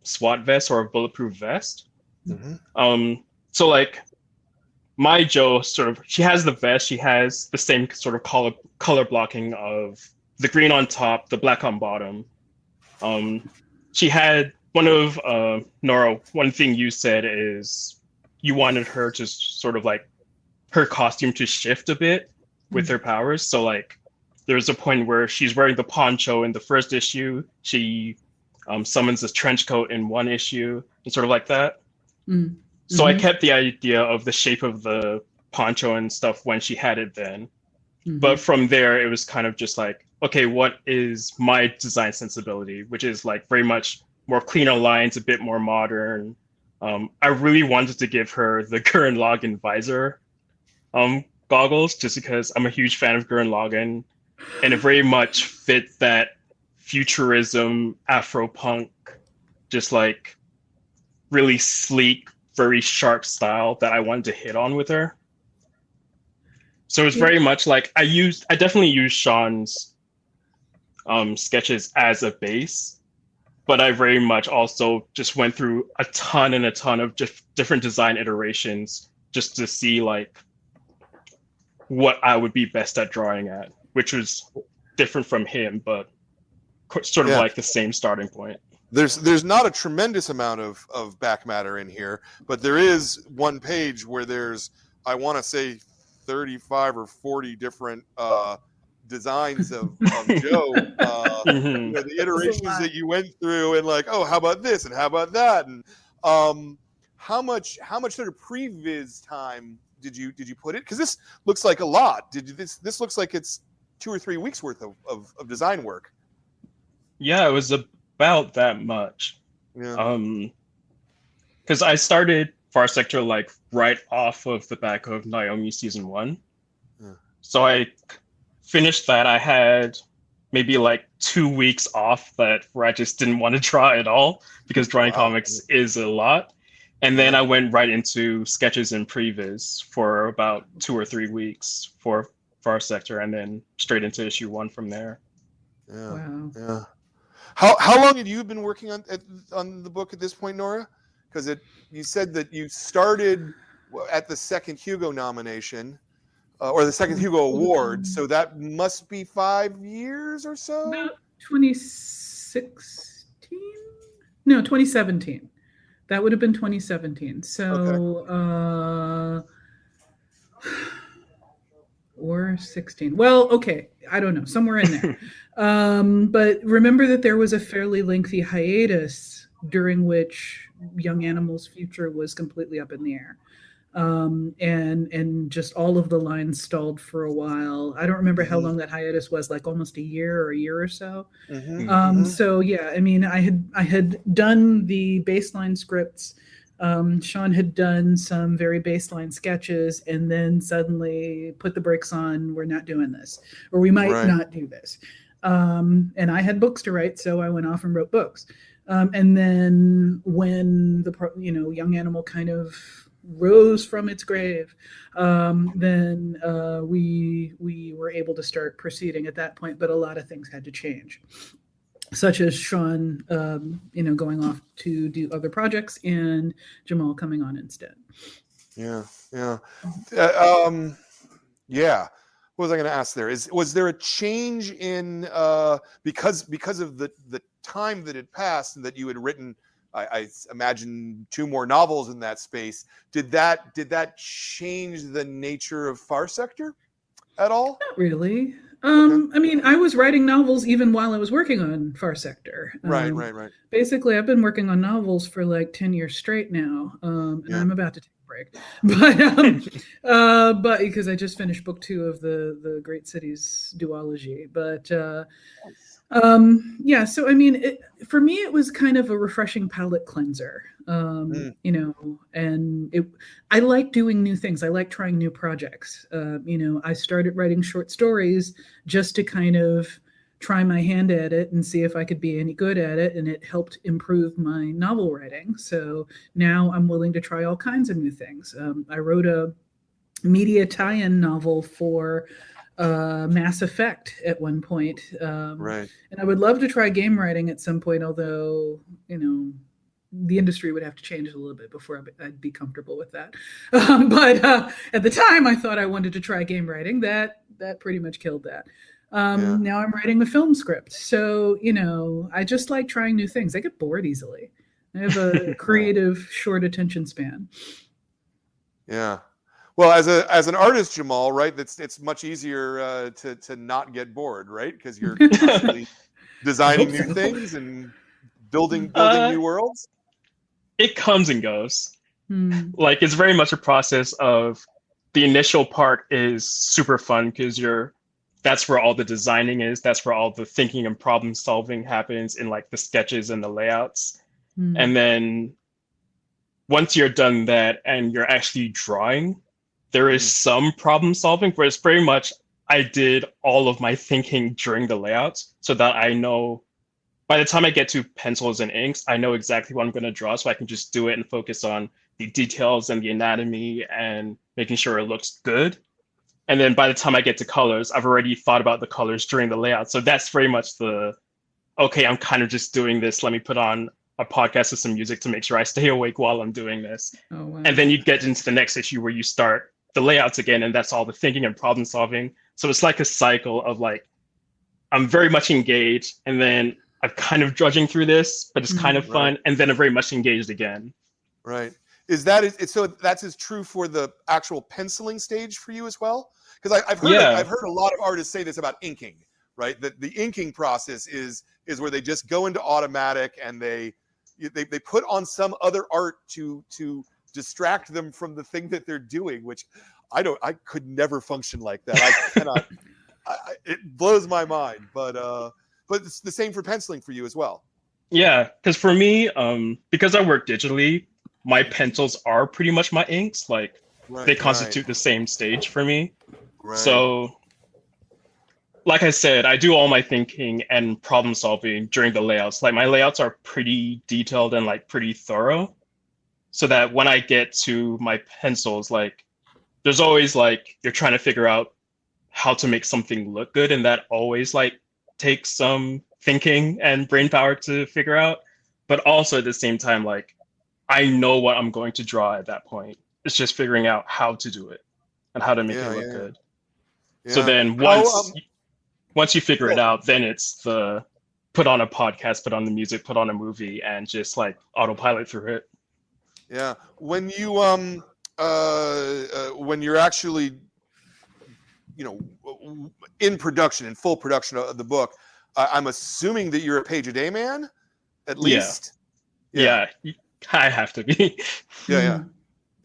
SWAT vest or a bulletproof vest. So like my Joe sort of, she has the vest, she has the same sort of color blocking of the green on top, the black on bottom. She had one of, Nora, one thing you said is you wanted her to sort of like, her costume to shift a bit with her powers. So like, there's a point where she's wearing the poncho in the first issue, she summons this trench coat in one issue, and sort of like that. So I kept the idea of the shape of the poncho and stuff when she had it then. But from there, it was kind of just like, okay, what is my design sensibility? Which is like very much more cleaner lines, a bit more modern. I really wanted to give her the Gurren Lagann visor goggles, just because I'm a huge fan of Gurren Lagann. And it very much fit that futurism, Afro-punk, just like really sleek, very sharp style that I wanted to hit on with her. So it's very much like I definitely used Sean's sketches as a base, but I very much also just went through a ton of different design iterations just to see like what I would be best at drawing at, which was different from him, but sort of like the same starting point. There's not a tremendous amount of back matter in here, but there is one page where there's, I want to say, 35 or 40 different designs of Joe. You know, the iterations that you went through, and like, oh, how about this and how about that, and how much sort of previs time did you put it? Because this looks like a lot. This looks like it's 2 or 3 weeks worth of design work. Yeah, it was about that much. Yeah. Because I started Far Sector like right off of the back of Naomi season 1. So I finished that. I had maybe like 2 weeks off where I just didn't want to draw at all because drawing Wow. comics is a lot. And then Yeah. I went right into sketches and previs for about 2 or 3 weeks for Far Sector, and then straight into issue 1 from there. Yeah. Wow. Yeah. How long had you been working on the book at this point, Nora? Because you said that you started at the second Hugo nomination, or the second Hugo Award. So that must be 5 years or so. About 2016? No, 2017. That would have been 2017. So, or 16. Well, okay. I don't know. Somewhere in there. But remember that there was a fairly lengthy hiatus during which Young Animal's future was completely up in the air. And just all of the lines stalled for a while. I don't remember how long that hiatus was, like almost a year or so. So yeah, I mean, I had done the baseline scripts. Sean had done some very baseline sketches, and then suddenly put the brakes on. We're not doing this, or we might not do this. And I had books to write, so I went off and wrote books. And then when Young Animal kind of rose from its grave, then we were able to start proceeding at that point. But a lot of things had to change, such as Sean, going off to do other projects and Jamal coming on instead. Yeah. What was I going to ask there? Was there a change in because of the time that had passed and that you had written, I imagine, 2 more novels in that space? Did that change the nature of Far Sector at all? Not really. I mean, I was writing novels even while I was working on Far Sector. Right. Basically, I've been working on novels for like 10 years straight now, and I'm about to take a break. But because I just finished book 2 of the Great Cities duology. But yeah, so I mean, for me, it was kind of a refreshing palate cleanser. And I like doing new things. I like trying new projects. I started writing short stories just to kind of try my hand at it and see if I could be any good at it. And it helped improve my novel writing. So now I'm willing to try all kinds of new things. I wrote a media tie-in novel for Mass Effect at one point. And I would love to try game writing at some point, although, the industry would have to change a little bit before I'd be comfortable with that. But at the time, I thought I wanted to try game writing. That pretty much killed that. Now I'm writing a film script. So, I just like trying new things. I get bored easily. I have a creative, short attention span. Yeah. Well, as an artist, Jamal, right? It's much easier to not get bored, right? Because you're constantly designing new things and building new worlds. It comes and goes. Like, it's very much a process of the initial part is super fun because that's where all the designing is. That's where all the thinking and problem solving happens in like the sketches and the layouts. And then once you're done that and you're actually drawing, there is some problem solving, where it's very much I did all of my thinking during the layouts so that I know by the time I get to pencils and inks, I know exactly what I'm going to draw, so I can just do it and focus on the details and the anatomy and making sure it looks good. And then by the time I get to colors, I've already thought about the colors during the layout. So that's very much okay, I'm kind of just doing this. Let me put on a podcast with some music to make sure I stay awake while I'm doing this. Oh, wow. And then you get into the next issue where you start the layouts again, and that's all the thinking and problem solving. So it's like a cycle of like, I'm very much engaged, and then I'm kind of drudging through this, but it's kind of fun, and then I'm very much engaged again. Right. So that's as true for the actual penciling stage for you as well? Because I've heard a lot of artists say this about inking, right? That the inking process is where they just go into automatic and they put on some other art to distract them from the thing that they're doing, which I could never function like that. I cannot. It blows my mind, but it's the same for penciling for you as well. Yeah, because for me, because I work digitally, my pencils are pretty much my inks. Like they constitute the same stage for me. So, like I said, I do all my thinking and problem solving during the layouts. Like my layouts are pretty detailed and like pretty thorough, so that when I get to my pencils, like there's always like you're trying to figure out how to make something look good, and that always like takes some thinking and brain power to figure out. But also at the same time, like I know what I'm going to draw at that point. It's just figuring out how to do it and how to make it look good. So then once you figure it out, then it's the put on a podcast, put on the music, put on a movie, and just like autopilot through it. Yeah. When you when you're actually, you know, in production, in full production of the book, I'm assuming that you're a page a day man, at least. Yeah, I have to be. Yeah.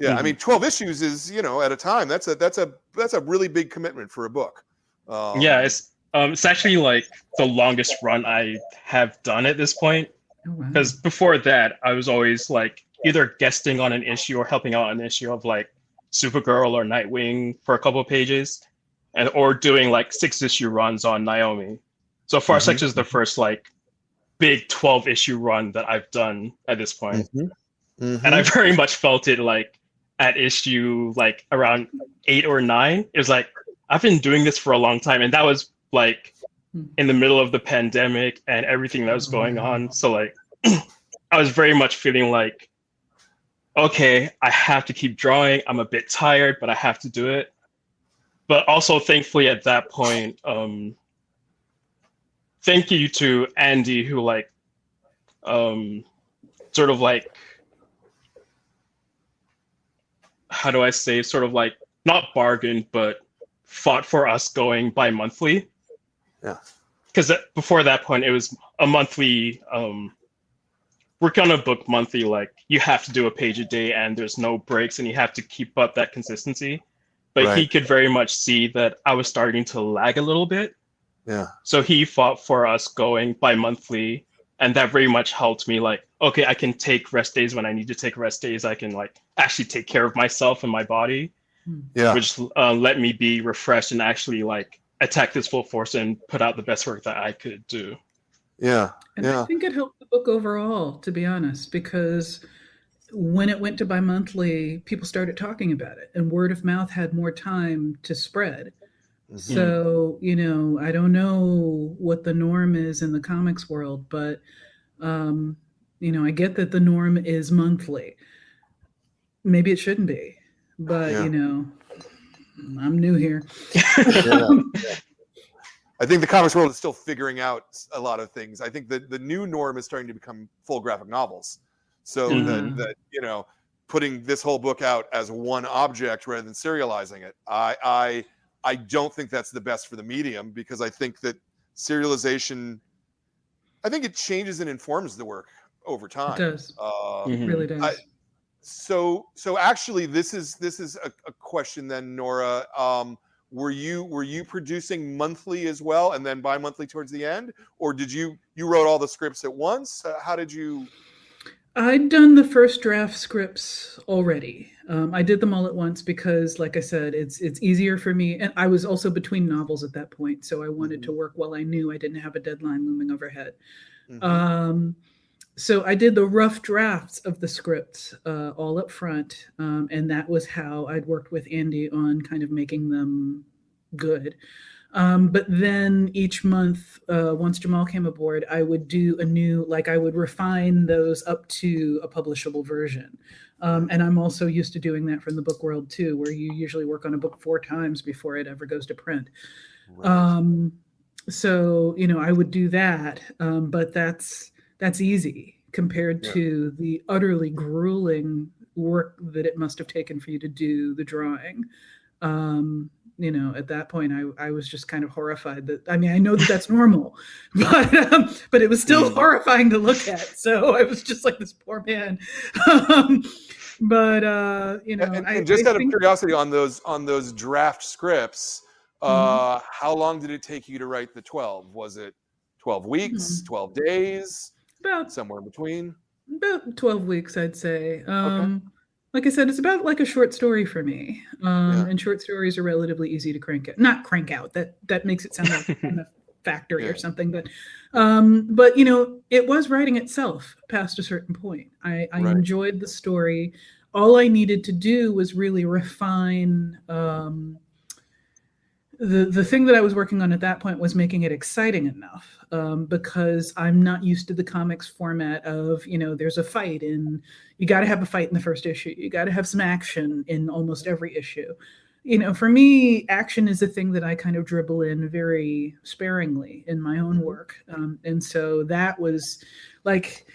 I mean, 12 issues is, you know, at a time. That's a really big commitment for a book. It's actually like the longest run I have done at this point. Because before that, I was always like either guesting on an issue or helping out on an issue of like Supergirl or Nightwing for a couple of pages, or doing like 6-issue runs on Naomi. So Far Sex is the first like big 12-issue run that I've done at this point. And I very much felt it like at issue like around 8 or 9. It was like, I've been doing this for a long time. And that was like in the middle of the pandemic and everything that was going on. So like, I was very much feeling like, okay, I have to keep drawing. I'm a bit tired, but I have to do it. But also, thankfully, at that point, thank you to Andy, who like, sort of like, how do I say, sort of like not bargained, but fought for us going bi-monthly. Yeah. Because before that point, it was a monthly. Working on a book monthly, like you have to do a page a day and there's no breaks and you have to keep up that consistency. But he could very much see that I was starting to lag a little bit. Yeah. So he fought for us going bi-monthly, and that very much helped me like, okay, I can take rest days when I need to take rest days. I can like actually take care of myself and my body, which let me be refreshed and actually like attack this full force and put out the best work that I could do. And I think it helped the book overall, to be honest, because when it went to bi-monthly, people started talking about it and word of mouth had more time to spread. So, you know, I don't know what the norm is in the comics world, but, you know, I get that the norm is monthly. Maybe it shouldn't be, but, you know, I'm new here. I think the comics world is still figuring out a lot of things. I think that the new norm is starting to become full graphic novels. So that, you know, putting this whole book out as one object rather than serializing it, I don't think that's the best for the medium, because I think that serialization, I think it changes and informs the work over time. It does. It really does. So actually, this is a question then, Nora. Were you producing monthly as well, and then bi-monthly towards the end, or did you wrote all the scripts at once? How did you? I'd done the first draft scripts already. I did them all at once because, like I said, it's easier for me. And I was also between novels at that point, so I wanted to work while I knew I didn't have a deadline looming overhead. So I did the rough drafts of the scripts all up front, and that was how I'd worked with Andy on kind of making them good. But then each month, once Jamal came aboard, I would do a new, like I would refine those up to a publishable version. And I'm also used to doing that from the book world too, where you usually work on a book 4 times before it ever goes to print. So, you know, I would do that, but that's easy compared to the utterly grueling work that it must have taken for you to do the drawing. You know, at that point, I was just kind of horrified that, I mean, I know that that's normal, but it was still horrifying to look at. So I was just like, this poor man. You know, and just out of curiosity, on those draft scripts, how long did it take you to write the 12? Was it 12 weeks, 12 days? About somewhere in between? About 12 weeks, I'd say. like I said, it's about like a short story for me. Yeah. And short stories are relatively easy to not crank out. That makes it sound like in a factory Yeah. or something. But you know, it was writing itself past a certain point. I Right. enjoyed the story. All I needed to do was really refine the thing that I was working on at that point was making it exciting enough, because I'm not used to the comics format of, you know, there's a fight and you got to have a fight in the first issue. You got to have some action in almost every issue. You know, for me, action is a thing that I kind of dribble in very sparingly in my own work. And so that was like,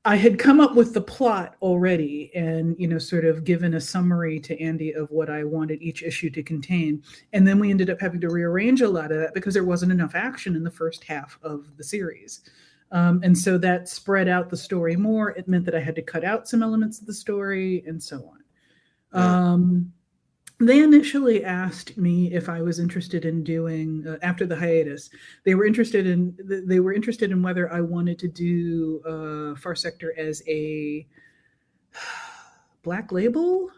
I had come up with the plot already and, you know, sort of given a summary to Andy of what I wanted each issue to contain. And then we ended up having to rearrange a lot of that because there wasn't enough action in the first half of the series. And so that spread out the story more. It meant that I had to cut out some elements of the story and so on. Yeah. They initially asked me if I was interested in doing after the hiatus. They were interested in whether I wanted to do Far Sector as a black label.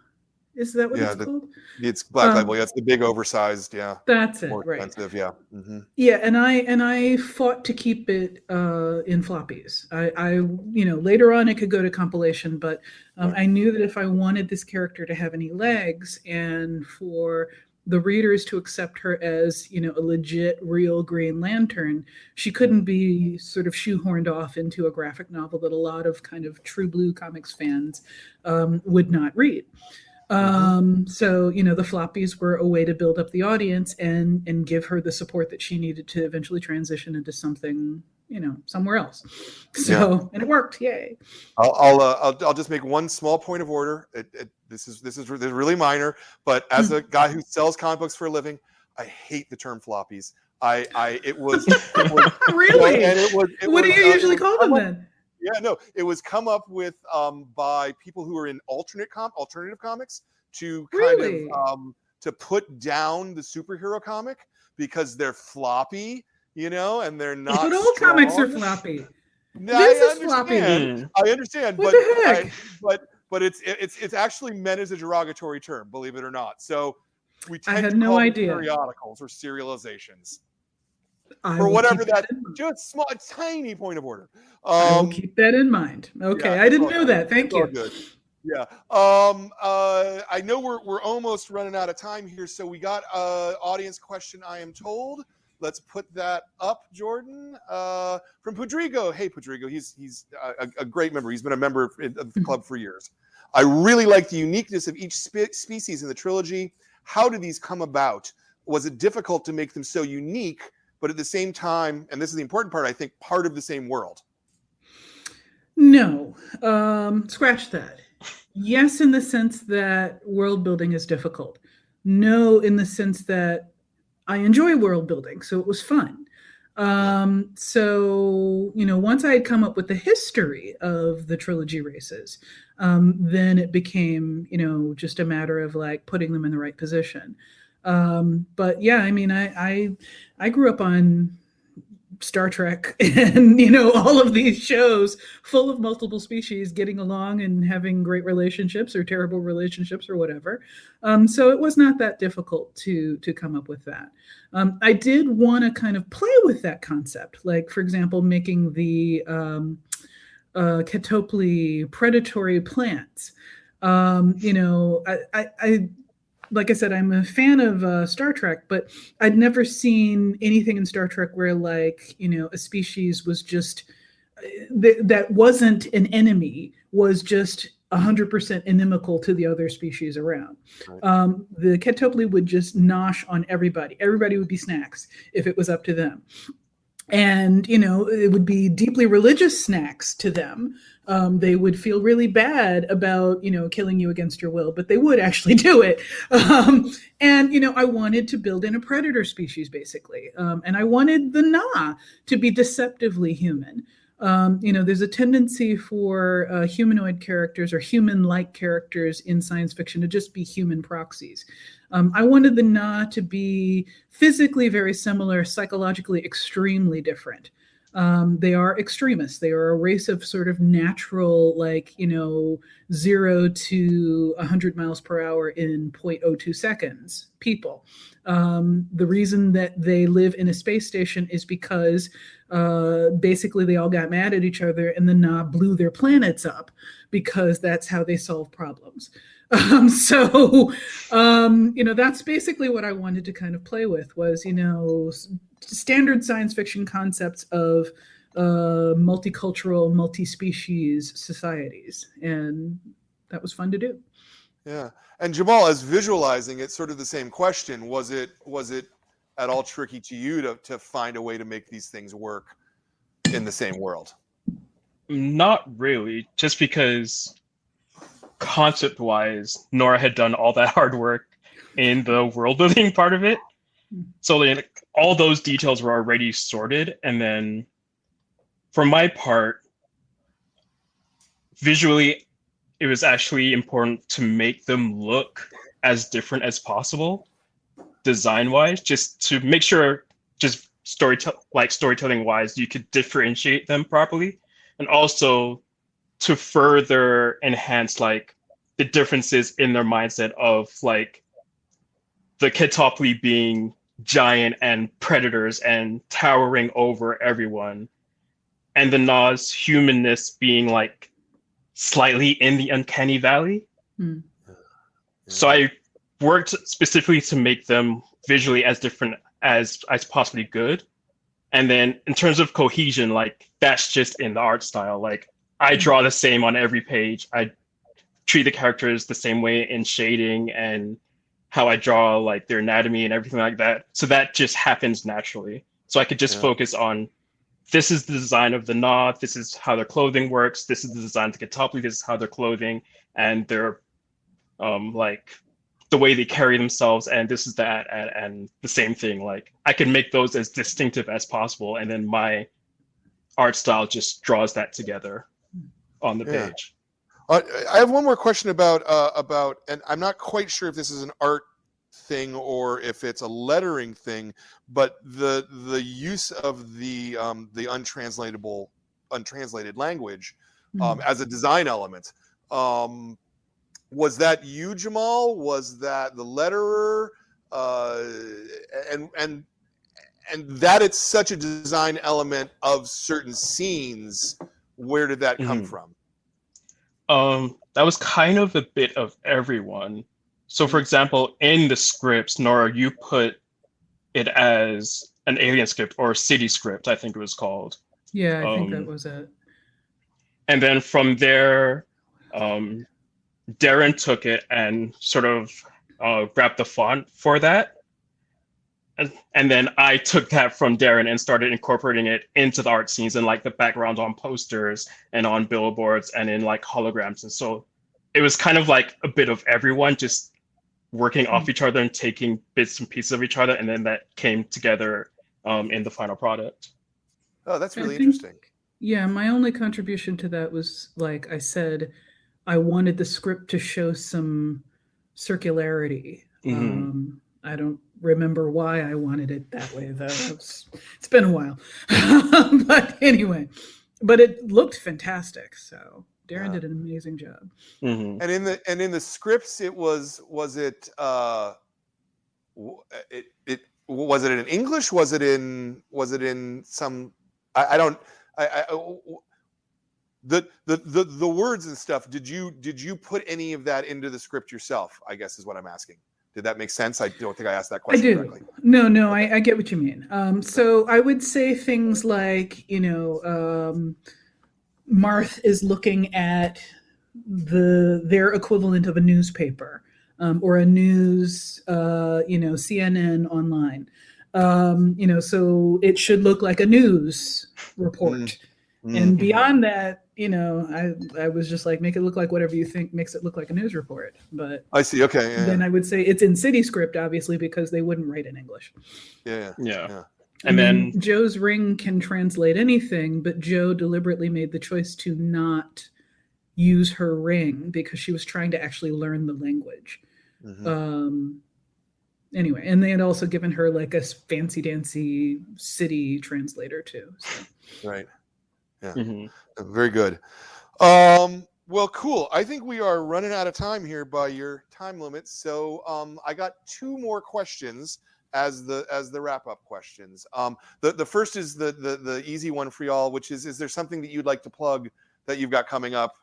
Is that what it's called? It's black label. Yeah, it's the big oversized. Yeah, that's it. More Right. expensive. Yeah. Mm-hmm. Yeah, and I fought to keep it in floppies. I you know, later on it could go to compilation, but I knew that if I wanted this character to have any legs and for the readers to accept her as, you know, a legit, real Green Lantern, she couldn't be sort of shoehorned off into a graphic novel that a lot of kind of true blue comics fans would not read. So, you know, the floppies were a way to build up the audience and give her the support that she needed to eventually transition into something, you know, somewhere else. So, and it worked. Yay. I'll just make one small point of order. This is really minor, but as a guy who sells comic books for a living, I hate the term floppies. It was really. And what do you usually call them then? Yeah, no, it was come up with by people who are in alternative comics to kind of to put down the superhero comic because they're floppy, you know, and they're not. But all comics are floppy. This is floppy. I understand, what the heck? But it's actually meant as a derogatory term, believe it or not. So we tend to no call idea. them periodicals or serializations. For whatever that, just small, tiny point of order. I will keep that in mind. Okay, yeah, I didn't know that. Thank you. Good. Yeah. I know we're almost running out of time here, so we got audience question. I am told. Let's put that up, Jordan. From Podrigo. Hey, Podrigo. He's a great member. He's been a member of the club for years. I really like the uniqueness of each species in the trilogy. How did these come about? Was it difficult to make them so unique? But at the same time, and this is the important part, I think, part of the same world. No, scratch that. Yes, in the sense that world building is difficult. No, in the sense that I enjoy world building, so it was fun. So, you know, once I had come up with the history of the trilogy races, then it became, you know, just a matter of like putting them in the right position. But yeah, I mean, I grew up on Star Trek and, you know, all of these shows full of multiple species getting along and having great relationships or terrible relationships or whatever. So it was not that difficult to come up with that. I did want to kind of play with that concept, like, for example, making the Ketopli predatory plants. You know, I like I said, I'm a fan of Star Trek, but I'd never seen anything in Star Trek where, like, you know, a species was just that wasn't an enemy, was just 100% inimical to the other species around. Right. The Ketopli would just nosh on everybody. Everybody would be snacks if it was up to them. And, you know, it would be deeply religious snacks to them. They would feel really bad about, you know, killing you against your will, but they would actually do it. And, you know, I wanted to build in a predator species, basically. And I wanted the Na to be deceptively human. You know, there's a tendency for humanoid characters or human-like characters in science fiction to just be human proxies. I wanted the Na to be physically very similar, psychologically extremely different. They are extremists. They are a race of sort of natural, like, 0 to 100 miles per hour in 0.02 seconds people. The reason that they live in a space station is because basically they all got mad at each other and the knob blew their planets up, because that's how they solve problems. That's basically what I wanted to kind of play with was, standard science fiction concepts of multicultural, multi-species societies. And that was fun to do. Yeah. And Jamal, as visualizing it, sort of the same question, was it at all tricky to you to find a way to make these things work in the same world? Not really, just because concept-wise, Nora had done all that hard work in the world-building part of it. So like, all those details were already sorted. And then for my part, visually, it was actually important to make them look as different as possible, design-wise, just to make sure, just storytelling-wise, you could differentiate them properly, and also to further enhance like the differences in their mindset of like the Ketopli being giant and predators and towering over everyone, and the Nas humanness being like slightly in the uncanny valley. So I worked specifically to make them visually as different as possibly good. And then in terms of cohesion, like that's just in the art style. Like I draw the same on every page. I treat the characters the same way in shading and how I draw like their anatomy and everything like that. So that just happens naturally. So I could just focus on, this is the design of the Na, this is how their clothing works, this is the design of the Ketopli, this is how their clothing and their like the way they carry themselves, and this is that, and the same thing. Like I can make those as distinctive as possible, and then my art style just draws that together on the page. I have one more question about, and I'm not quite sure if this is an art thing or if it's a lettering thing, but the use of the untranslated language as a design element. Was that you, Jamal? Was that the letterer? And that it's such a design element of certain scenes. Where did that come from? That was kind of a bit of everyone. So for example, in the scripts, Nora, you put it as an alien script or city script, I think it was called. Yeah, I think that was it. And then from there, Darren took it and sort of grabbed the font for that. And then I took that from Darren and started incorporating it into the art scenes and like the backgrounds on posters and on billboards and in like holograms. And so it was kind of like a bit of everyone just working off each other and taking bits and pieces of each other. And then that came together in the final product. Oh, that's really interesting. Yeah, my only contribution to that was, like I said, I wanted the script to show some circularity. I don't remember why I wanted it that way, though. It's been a while. But anyway, but it looked fantastic. So Darren did an amazing job. And in the scripts, it was it in English? Was it in some? The words and stuff. Did you put any of that into the script yourself? I guess is what I'm asking. Did that make sense? I don't think I asked that question correctly. No, okay. I get what you mean. So I would say things like, Marth is looking at their equivalent of a newspaper or a news, CNN online. So it should look like a news report. And beyond that, I was just like, make it look like whatever you think makes it look like a news report. But I see. Okay. Yeah. Then I would say it's in city script, obviously, because they wouldn't write in English. Yeah. And then Joe's ring can translate anything, but Joe deliberately made the choice to not use her ring because she was trying to actually learn the language. anyway, and they had also given her like a fancy dancy city translator too. So. Right. Yeah. Mm-hmm. Very good. Well, cool. I think we are running out of time here by your time limit. So I got two more questions as the wrap up questions. The first is the easy one for y'all, which is there something that you'd like to plug that you've got coming up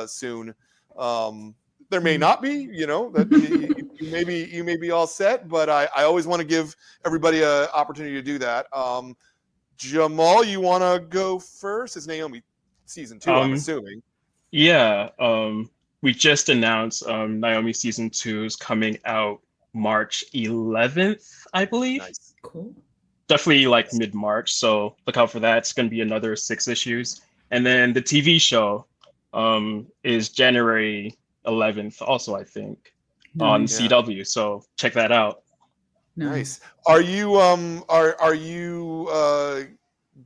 soon? There may not be, that you may be all set, but I always want to give everybody an opportunity to do that. Jamal, you want to go first? It's Naomi season 2, I'm assuming. Yeah. We just announced Naomi season 2 is coming out March 11th, I believe. Nice. Cool. Definitely like mid-March, so look out for that. It's going to be another 6 issues. And then the TV show is January 11th also, I think, on CW. So check that out. Nice. Are you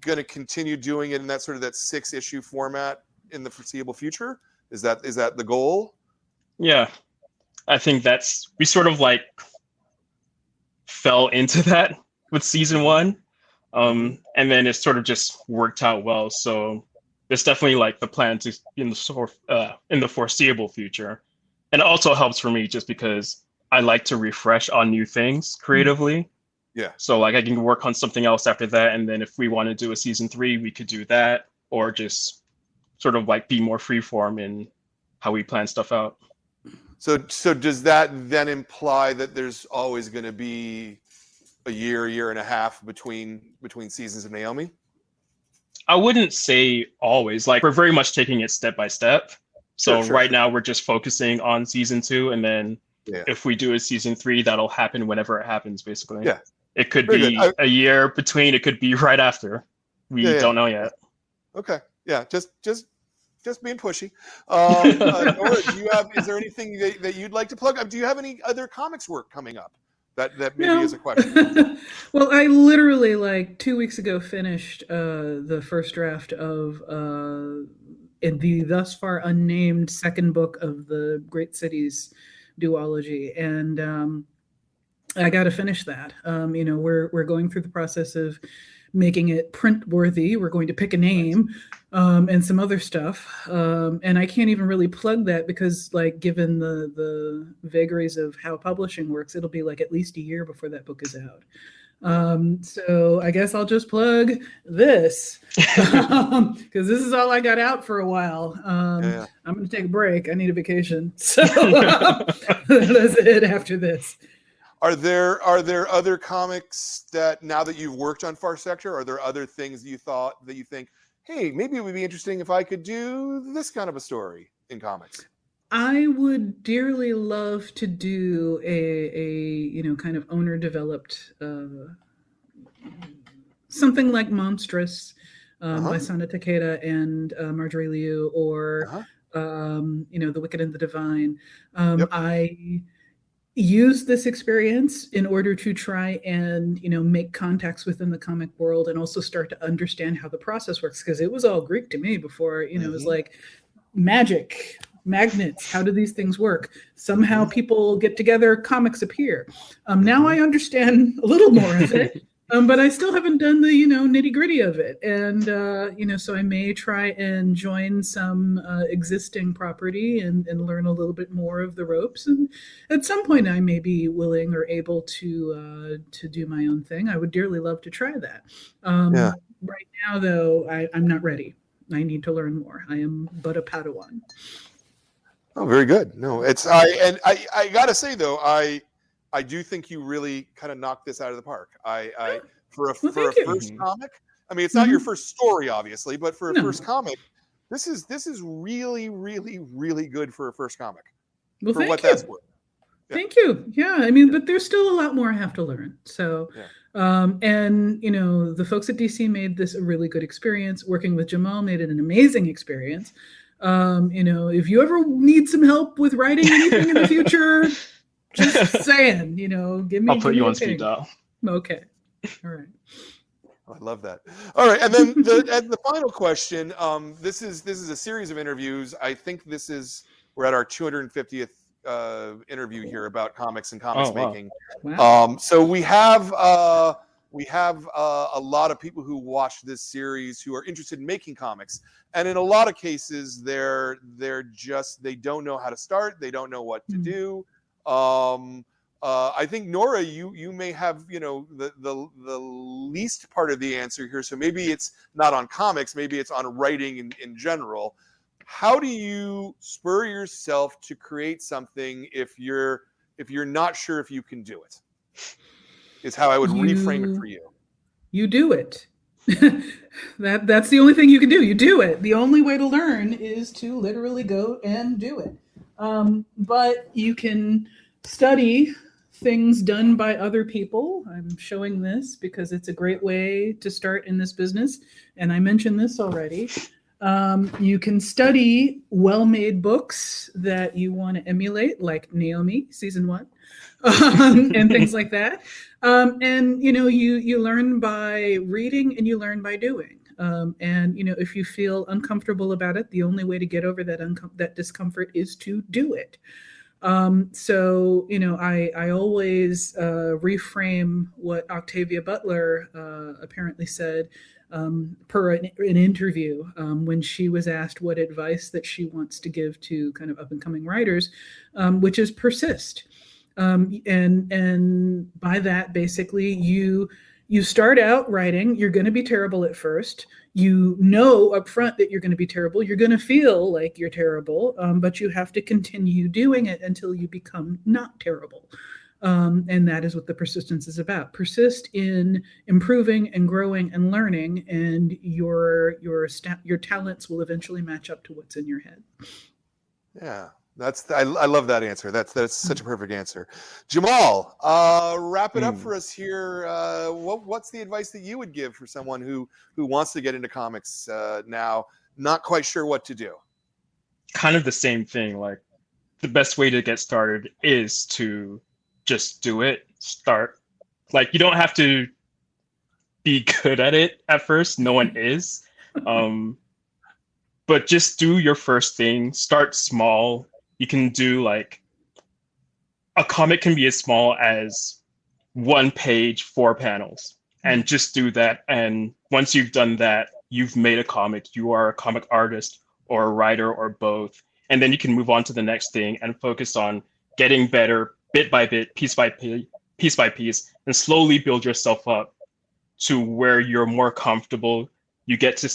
going to continue doing it in that sort of that 6-issue format in the foreseeable future? Is that the goal? Yeah, I think we sort of like fell into that with season 1, and then it sort of just worked out well. So it's definitely like the plan to in the foreseeable future, and it also helps for me just because I like to refresh on new things creatively. Yeah. So like I can work on something else after that, and then if we want to do a season 3, we could do that, or just sort of like be more freeform in how we plan stuff out. So does that then imply that there's always going to be a year and a half between seasons of Naomi? I wouldn't say always. Like we're very much taking it step by step. So right now we're just focusing on season 2, and then if we do a season 3, that'll happen whenever it happens, basically. Yeah. It could be a year between. It could be right after. We don't know yet. Okay. Yeah. Just being pushy. Nora, is there anything that you'd like to plug? Do you have any other comics work coming up that maybe is a question? Well, I literally like 2 weeks ago finished the first draft of in the thus far unnamed second book of the Great Cities duology, and I got to finish that. We're going through the process of making it print worthy. We're going to pick a name and some other stuff, and I can't even really plug that because, like, given the vagaries of how publishing works, it'll be like at least a year before that book is out. So I guess I'll just plug this because this is all I got out for a while. I'm going to take a break. I need a vacation. So that's it after this. Are there other comics that, now that you've worked on Far Sector, are there other things that you think, hey, maybe it would be interesting if I could do this kind of a story in comics? I would dearly love to do a kind of owner developed something like Monstrous by Sana Takeda and Marjorie Liu, or The Wicked and the Divine. I use this experience in order to try and make contacts within the comic world and also start to understand how the process works, because it was all Greek to me before. It was like magic, magnets, how do these things work? Somehow people get together, comics appear. Now I understand a little more of it, but I still haven't done the nitty gritty of it. And so I may try and join some existing property and learn a little bit more of the ropes. And at some point I may be willing or able to do my own thing. I would dearly love to try that. Right now though, I'm not ready. I need to learn more. I am but a Padawan. Oh, very good. No, I gotta say though, I do think you really kind of knocked this out of the park. For a first comic, I mean, it's not your first story, obviously, but for a first comic, this is really, really, really good for a first comic. Well, for what that's worth. Yeah. Thank you. Yeah, I mean, but there's still a lot more I have to learn. So, and the folks at DC made this a really good experience. Working with Jamal made it an amazing experience. If you ever need some help with writing anything in the future, just saying, give me. I'll put you on speed dial. Okay. All right. I love that. All right, and then the final question. This is a series of interviews. I think we're at our 250th interview here about comics and comics Oh, wow. making. Wow. So we have a lot of people who watch this series who are interested in making comics, and in a lot of cases, they don't know how to start. They don't know what to do. I think Nora, you may have the least part of the answer here. So maybe it's not on comics. Maybe it's on writing in general. How do you spur yourself to create something if you're not sure if you can do it? Is how I would reframe it for you. You do it. That's the only thing you can do. You do it. The only way to learn is to literally go and do it. But you can study things done by other people. I'm showing this because it's a great way to start in this business. And I mentioned this already. You can study well-made books that you want to emulate, like Naomi, season 1, and things like that. And you learn by reading and you learn by doing. And if you feel uncomfortable about it, the only way to get over that discomfort is to do it. So I always reframe what Octavia Butler apparently said per an interview when she was asked what advice that she wants to give to kind of up and coming writers, which is persist. And by that, basically, you start out writing. You're going to be terrible at first. You know up front that you're going to be terrible. You're going to feel like you're terrible, but you have to continue doing it until you become not terrible. And that is what the persistence is about. Persist in improving and growing and learning, and your talents will eventually match up to what's in your head. Yeah. I love that answer. That's such a perfect answer. Jamal, wrap it up for us here. What's the advice that you would give for someone who wants to get into comics now, not quite sure what to do? Kind of the same thing. Like, the best way to get started is to just do it. Start. Like, you don't have to be good at it at first. No one is. But just do your first thing. Start small. You can do, like, a comic can be as small as 1 page, 4 panels, and just do that. And once you've done that, you've made a comic. You are a comic artist or a writer or both. And then you can move on to the next thing and focus on getting better bit by bit, piece by piece, and slowly build yourself up to where you're more comfortable. You get to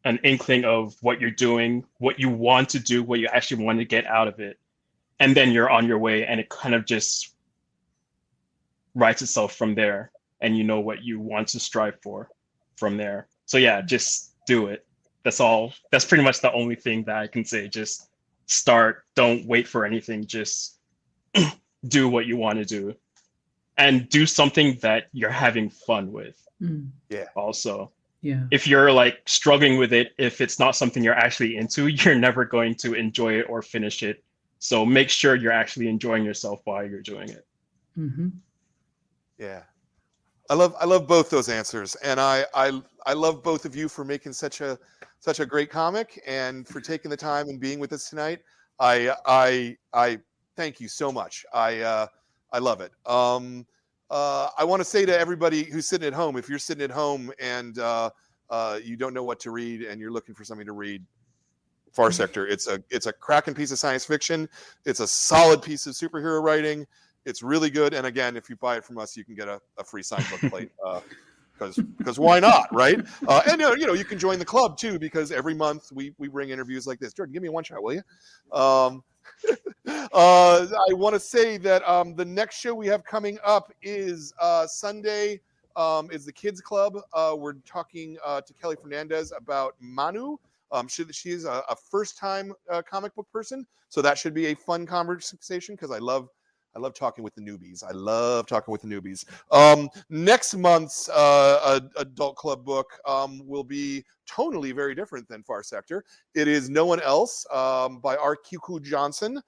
an inkling of what you're doing, what you want to do, what you actually want to get out of it. And then you're on your way, and it kind of just writes itself from there. And you know what you want to strive for from there. So yeah, just do it. That's all. That's pretty much the only thing that I can say. Just start. Don't wait for anything. Just do what you want to do. And do something that you're having fun with. Yeah. Also. Yeah. If you're like struggling with it, if it's not something you're actually into, you're never going to enjoy it or finish it. So make sure you're actually enjoying yourself while you're doing it. Mm-hmm. Yeah. I love both those answers. And I love both of you for making such a great comic and for taking the time and being with us tonight. I thank you so much. I love it. I want to say to everybody who's sitting at home, if you're sitting at home and you don't know what to read and you're looking for something to read, Far Sector. It's a cracking piece of science fiction. It's a solid piece of superhero writing. It's really good. And again, if you buy it from us, you can get a free signed book plate because why not, right? And you can join the club too, because every month we bring interviews like this. Jordan, give me one shot, will you? I want to say that the next show we have coming up is Sunday. Is the Kids Club. We're talking to Kelly Fernandez about Manu. She is a first-time comic book person, so that should be a fun conversation because I love talking with the newbies. I love talking with the newbies. Next month's adult club book will be tonally very different than Far Sector. It is No One Else by R. Kiku Johnson,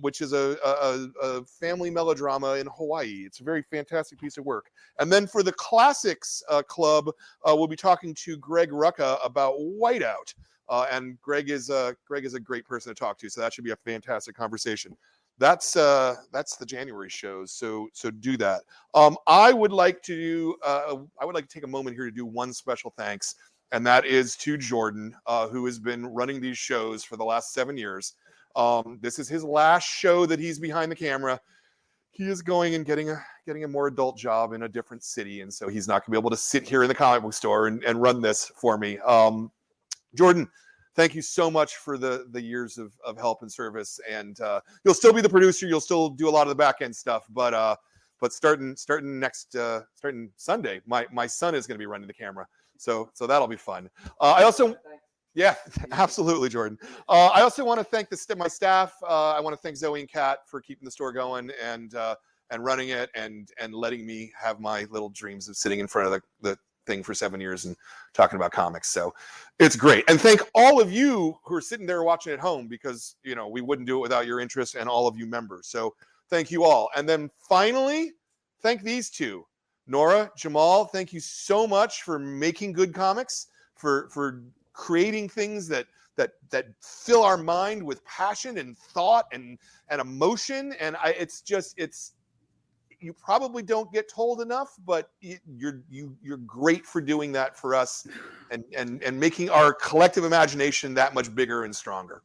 which is a family melodrama in Hawaii. It's a very fantastic piece of work. And then for the Classics Club, we'll be talking to Greg Rucka about Whiteout. And Greg is a great person to talk to, so that should be a fantastic conversation. that's the January shows. So do that. I would like to take a moment here to do one special thanks, and that is to Jordan, who has been running these shows for the last 7 years. This is his last show that he's behind the camera. He is going and getting a more adult job in a different city, and so he's not going to be able to sit here in the comic book store and run this for me. Jordan, thank you so much for the years of help and service, and you'll still be the producer. You'll still do a lot of the back end stuff, but starting Sunday, my son is going to be running the camera, so that'll be fun. I also. Yeah, absolutely, Jordan. I also want to thank my staff. I want to thank Zoe and KATT for keeping the store going and running it and letting me have my little dreams of sitting in front of the thing for 7 years and talking about comics. So it's great. And thank all of you who are sitting there watching at home, because we wouldn't do it without your interest, and all of you members. So thank you all. And then finally, thank these two, Nora, Jamal. Thank you so much for making good comics, for creating things that fill our mind with passion and thought and emotion. And it's you probably don't get told enough, but you're great for doing that for us and making our collective imagination that much bigger and stronger.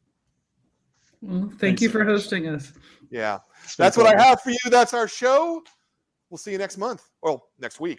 Well, thank you for hosting us. Yeah, that's what I have for you. That's our show. We'll see you next month or next week.